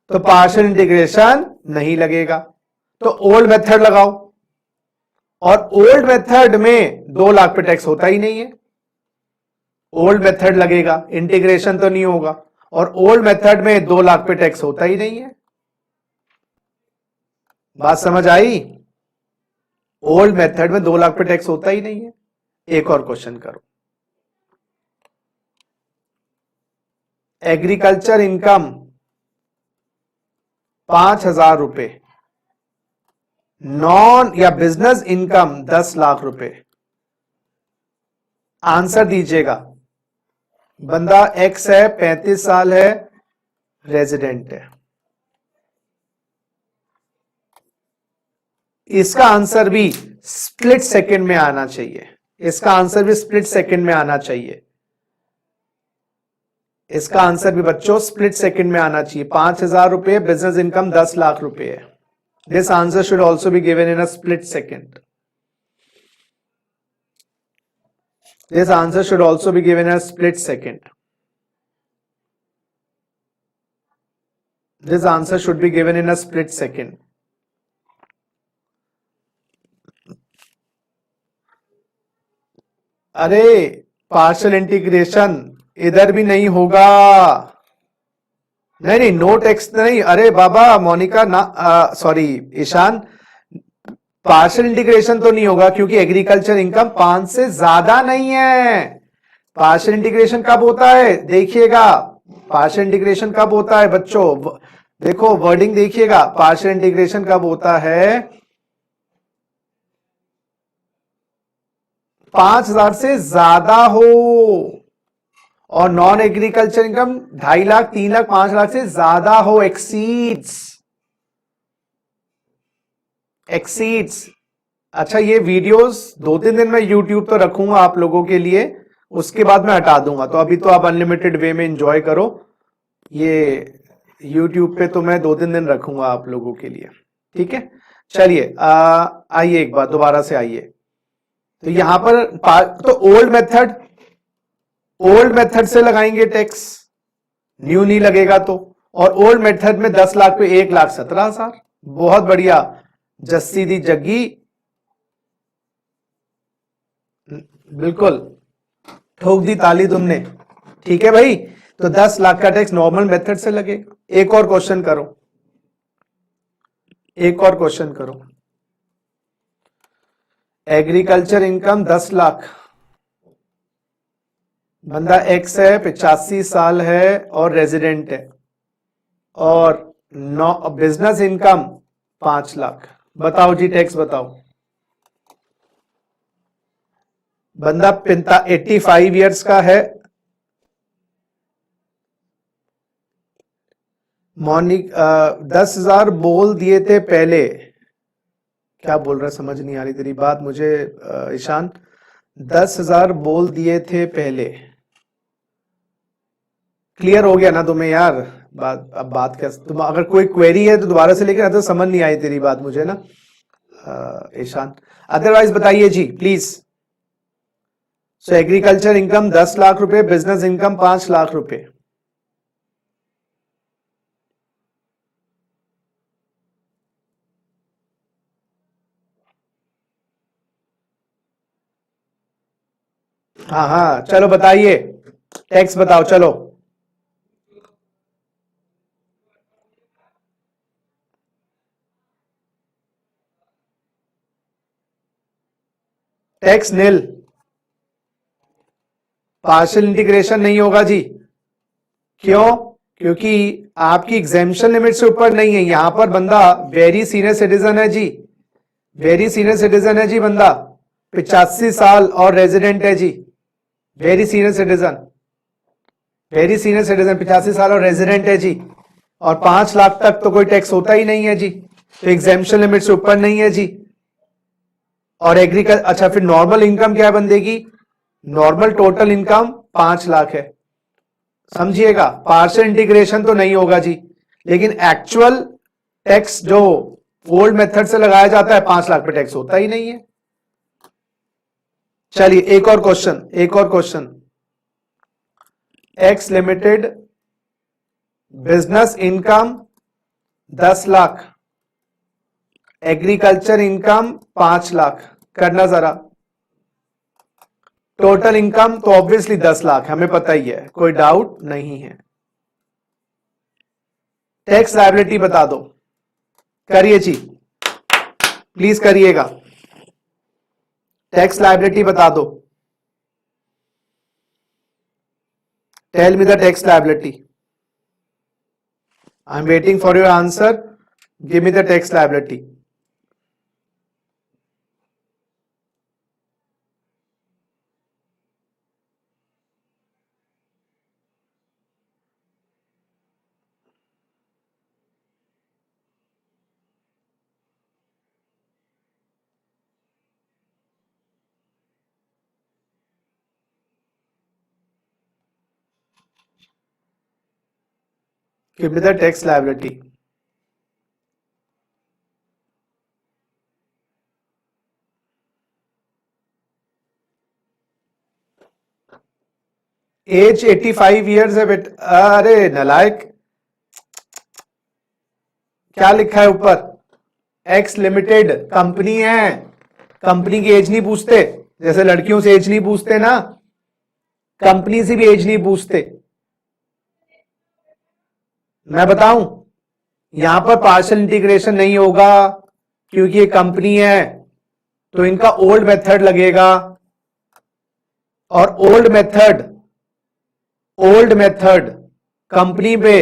तो पार्शियल इंटीग्रेशन नहीं लगेगा। तो ओल्ड मेथड लगाओ, और ओल्ड मेथड में 2 लाख पे टैक्स होता ही नहीं है। ओल्ड मेथड लगेगा, इंटीग्रेशन तो नहीं होगा, और ओल्ड मेथड में 2 लाख पे टैक्स होता ही नहीं है। बात समझ आई? ओल्ड मेथड में 2 लाख पे टैक्स होता ही नहीं है। एक और क्वेश्चन करो, एग्रीकल्चर इनकम 5,000 रुपए, नॉन या बिजनेस इनकम 10 लाख रुपए। आंसर दीजिएगा। बंदा एक्स है, 35 साल है, रेजिडेंट है। इसका आंसर भी स्प्लिट सेकंड में आना चाहिए, इसका आंसर भी स्प्लिट सेकंड में आना चाहिए, इसका आंसर भी बच्चों स्प्लिट सेकंड में आना चाहिए। 5,000 रुपए, बिजनेस इनकम 10 लाख रुपए है। This answer should also be given in a split second. This answer should also be given in a split second. This answer should be given in a split second. अरे partial integration इधर भी नहीं होगा, नहीं नहीं, no tax नहीं। अरे बाबा मोनिका ना, सॉरी ईशान, पार्शियल इंटीग्रेशन तो नहीं होगा क्योंकि एग्रीकल्चर इनकम 5 से ज्यादा नहीं है। पार्शियल इंटीग्रेशन कब होता है देखिएगा, पार्शियल इंटीग्रेशन कब होता है बच्चों, देखो वर्डिंग देखिएगा, पार्शियल इंटीग्रेशन कब होता है, 5,000 से ज्यादा हो, और non agriculture income 2.5 lakh, 3 lakh, 5 lakh से ज्यादा हो, एक्सीड्स। अच्छा ये वीडियोस 2-3 दिन में यूट्यूब तो रखूंगा आप लोगों के लिए, उसके बाद मैं हटा दूंगा। तो अभी तो आप अनलिमिटेड वे में एंजॉय करो, ये यूट्यूब पे तो मैं 2-3 दिन रखूंगा आप लोगों के लिए, ठीक है। चलिए आइए एक बार दोबारा से आइए। तो यहां पर तो ओल्ड मेथड से लगाएंगे टैक्स, न्यू नहीं लगेगा तो, और ओल्ड मेथड में 10 लाख पे 1,17,000। बहुत बढ़िया, जस्सी दी जग्गी, बिल्कुल ठोक दी ताली तुमने, ठीक है भाई। तो 10 लाख का टैक्स नॉर्मल मेथड से लगेगा। एक और क्वेश्चन करो, एक और क्वेश्चन करो। एग्रीकल्चर इनकम 10 लाख, बंदा एक्स है, 85 साल है और रेजिडेंट है, और बिजनेस इनकम 5 लाख। बताओ जी टैक्स बताओ। बंदा 85 ईयर्स का है, मॉर्निंग 10,000 बोल दिए थे पहले, क्या बोल रहा है समझ नहीं आ रही तेरी बात मुझे ईशान। 10,000 बोल दिए थे पहले, क्लियर हो गया ना तुम्हें यार? अब बात क्या, तुम अगर कोई क्वेरी है तो दोबारा से लेकर, तो समझ नहीं आई तेरी बात मुझे ना ईशान। अदरवाइज बताइए जी please. So agriculture income 10 lakh रुपए, बिजनेस इनकम 5 लाख रुपए। हाँ हाँ चलो बताइए, टैक्स बताओ चलो। टैक्स नील, पार्शियल इंटीग्रेशन नहीं होगा जी। क्यों? क्योंकि आपकी एग्जेम्पशन लिमिट से ऊपर नहीं है। यहां पर बंदा वेरी सीनियर सिटीजन है जी, वेरी सीनियर सिटीजन है जी बंदा, 85 साल और रेजिडेंट है जी, very senior citizen, very senior citizen 85 साल और रेजिडेंट है जी। और 5 लाख तक तो कोई टैक्स होता ही नहीं है जी, तो एग्जेम्पशन लिमिट से ऊपर नहीं है जी। और एग्रीकल्चर, अच्छा फिर नॉर्मल इनकम क्या है बंदे की? नॉर्मल टोटल इनकम 5 लाख है, समझिएगा। पार्शियल इंटीग्रेशन तो नहीं होगा जी, लेकिन एक्चुअल टैक्स जो ओल्ड मेथड से लगाया जाता है 5 लाख पे टैक्स होता ही नहीं है। चलिए एक और क्वेश्चन, एक और question. X limited business income 10 lakh, agriculture income 5 lakh, करना जरा। टोटल इनकम तो ऑब्वियसली 10 लाख, हमें पता ही है, कोई डाउट नहीं है। टैक्स लायबिलिटी बता दो, करिए जी प्लीज करिएगा। टैक्स लायबिलिटी बता दो, tell me the tax liability. I am waiting for your answer, give me the tax liability. Give me the tax liability. Age 85 years है बेटा। अरे नलायक, क्या लिखा है ऊपर? एक्स लिमिटेड कंपनी है, कंपनी की एज नहीं पूछते, जैसे लड़कियों से एज नहीं पूछते ना, कंपनी से भी एज नहीं पूछते। मैं बताऊं, यहां पर पार्शियल इंटीग्रेशन नहीं होगा क्योंकि ये कंपनी है, तो इनका ओल्ड मेथड लगेगा। और ओल्ड मेथड कंपनी पे,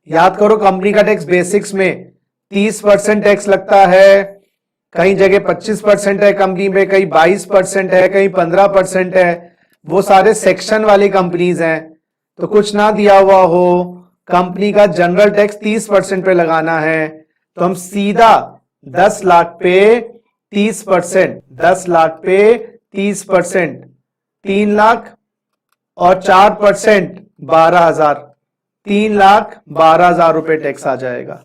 याद करो कंपनी का टैक्स बेसिक्स में 30% टैक्स लगता है, कहीं जगह 25% है कंपनी पे, कहीं 22% है, कहीं 15% है। वो सारे सेक्शन वाली कंपनीज हैं, तो कुछ ना दिया हुआ हो, कंपनी का जनरल टैक्स 30% पे लगाना है, तो हम सीधा 10 लाख पे 30%, 10 लाख पे 30%, 3 लाख और 4% 12,000, 3,12,000 रुपए टैक्स आ जाएगा।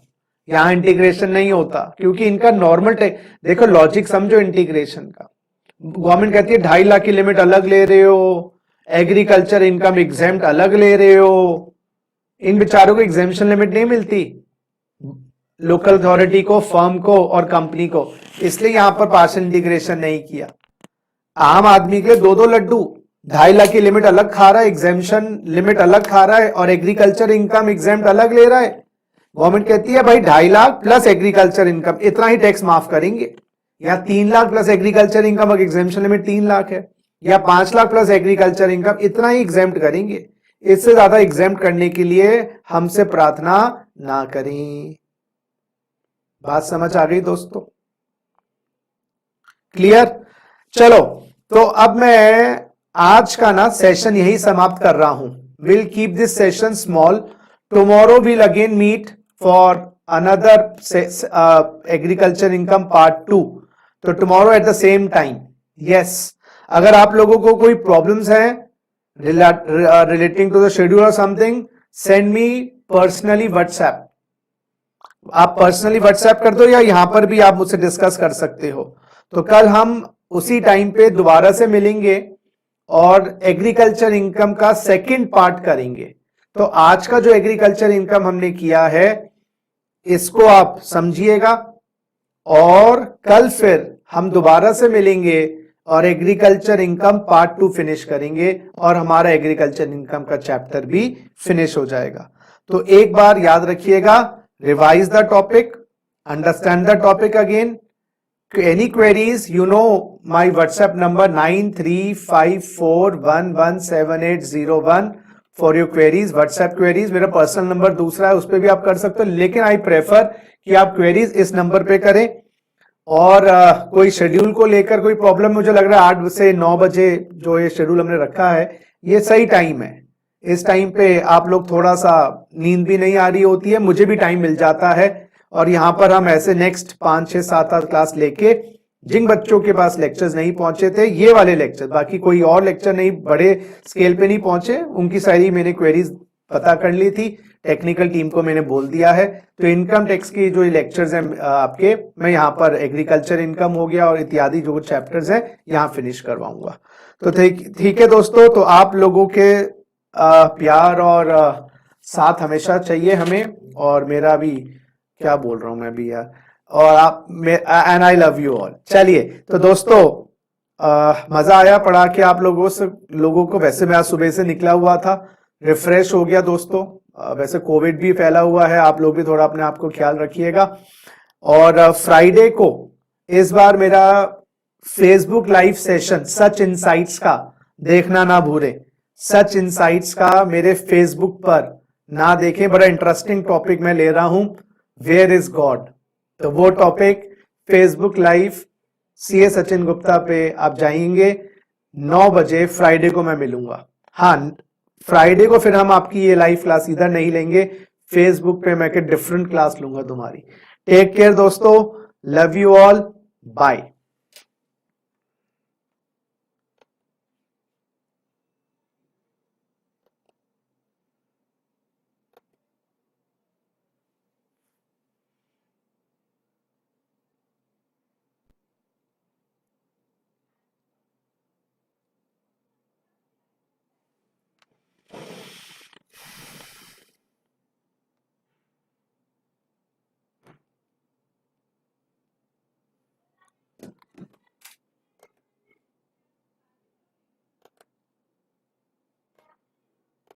यहां इंटीग्रेशन नहीं होता क्योंकि इनका नॉर्मल टैक्स, देखो लॉजिक समझो इंटीग्रेशन का। गवर्नमेंट कहती है 2.5 लाख की लिमिट अलग ले रहे हो, एग्रीकल्चर इनकम एग्जेम्प्ट अलग ले रहे हो, इन बेचारों को एग्जेम्पशन लिमिट नहीं मिलती, लोकल अथॉरिटी को, फर्म को और कंपनी को, इसलिए यहां पर पार्शियल इंटीग्रेशन नहीं किया। आम आदमी के 2-2 लड्डू, 2.5 लाख की लिमिट अलग खा रहा है, एग्जेम्पशन लिमिट अलग खा रहा है, और एग्रीकल्चर इनकम एग्जेम्प्ट अलग ले रहा है। गवर्नमेंट कहती है भाई 2.5 लाख प्लस एग्रीकल्चर इनकम इतना ही टैक्स माफ करेंगे, या 3 लाख प्लस एग्रीकल्चर इनकम, अगर एग्जेम्पशन लिमिट 3 लाख है, या 5 लाख प्लस एग्रीकल्चर इनकम, इतना ही एग्जेम्प्ट करेंगे। इससे ज्यादा एग्जेम्प्ट करने के लिए हमसे प्रार्थना ना करें। बात समझ आ गई दोस्तों? क्लियर? चलो, तो अब मैं आज का ना सेशन यही समाप्त कर रहा हूं। Will keep this session small, tomorrow will again meet for another agriculture income part 2. तो tomorrow at the same time. Yes. अगर आप लोगों को कोई problems हैं relating to the schedule or something, send me personally WhatsApp. आप personally WhatsApp कर दो या यहां पर भी आप मुझसे डिस्कस कर सकते हो। तो कल हम उसी टाइम पे दोबारा से मिलेंगे और एग्रीकल्चर इनकम का सेकंड पार्ट करेंगे। तो आज का जो एग्रीकल्चर इनकम हमने किया है इसको आप समझिएगा और कल फिर हम दोबारा से मिलेंगे और एग्रीकल्चर इनकम पार्ट 2 फिनिश करेंगे और हमारा एग्रीकल्चर इनकम का चैप्टर भी फिनिश हो जाएगा। तो एक बार याद रखिएगा, revise the topic, understand the topic again. Any queries, you know my WhatsApp number 9354117801 for your queries, WhatsApp queries. मेरा पर्सनल नंबर दूसरा है, उस पर भी आप कर सकते हो, लेकिन आई प्रेफर कि आप क्वेरीज इस नंबर पे करें। और कोई शेड्यूल को लेकर कोई प्रॉब्लम, मुझे लग रहा है 8 से 9 बजे जो ये शेड्यूल हमने रखा है ये सही टाइम है। इस टाइम पे आप लोग थोड़ा सा नींद भी नहीं आ रही होती है, मुझे भी टाइम मिल जाता है और यहाँ पर हम ऐसे नेक्स्ट 5, 6, 7, 8 क्लास लेके जिन बच्चों के पास लेक्चर्स नहीं पहुंचे थे, ये वाले लेक्चर, बाकी कोई और लेक्चर नहीं बड़े स्केल पे नहीं पहुंचे, उनकी सारी मैंने क्वेरीज पता कर ली थी, टेक्निकल टीम को मैंने बोल दिया है। तो इनकम टैक्स की जो लेक्चर्स हैं आपके, मैं यहाँ पर एग्रीकल्चर इनकम हो गया और इत्यादि जो चैप्टर्स हैं यहाँ फिनिश करवाऊंगा। तो ठीक है दोस्तों, तो आप लोगों के प्यार और साथ हमेशा चाहिए हमें, और मेरा भी क्या बोल रहा हूं मैं भी यार, और आप and I love you all. चलिए तो दोस्तों मजा आया पढ़ा के आप लोगों को। वैसे मैं आज सुबह से निकला हुआ था, रिफ्रेश हो गया दोस्तों। वैसे कोविड भी फैला हुआ है, आप लोग भी थोड़ा अपने आप को ख्याल रखिएगा। और फ्राइडे को इस बार मेरा फेसबुक लाइव सेशन सच इनसाइट्स का देखना ना भूलें। सच इनसाइट्स का मेरे फेसबुक पर ना देखें, बड़ा इंटरेस्टिंग टॉपिक मैं ले रहा हूं, वेयर इज गॉड। तो वो topic Facebook live CA Sachin Gupta पे आप जाएंगे, 9 बजे फ्राइडे को मैं मिलूंगा। हाँ, फ्राइडे को फिर हम आपकी ये लाइव क्लास इधर नहीं लेंगे, फेसबुक पे मैं डिफरेंट क्लास लूंगा तुम्हारी। टेक केयर दोस्तों, लव यू ऑल, बाय।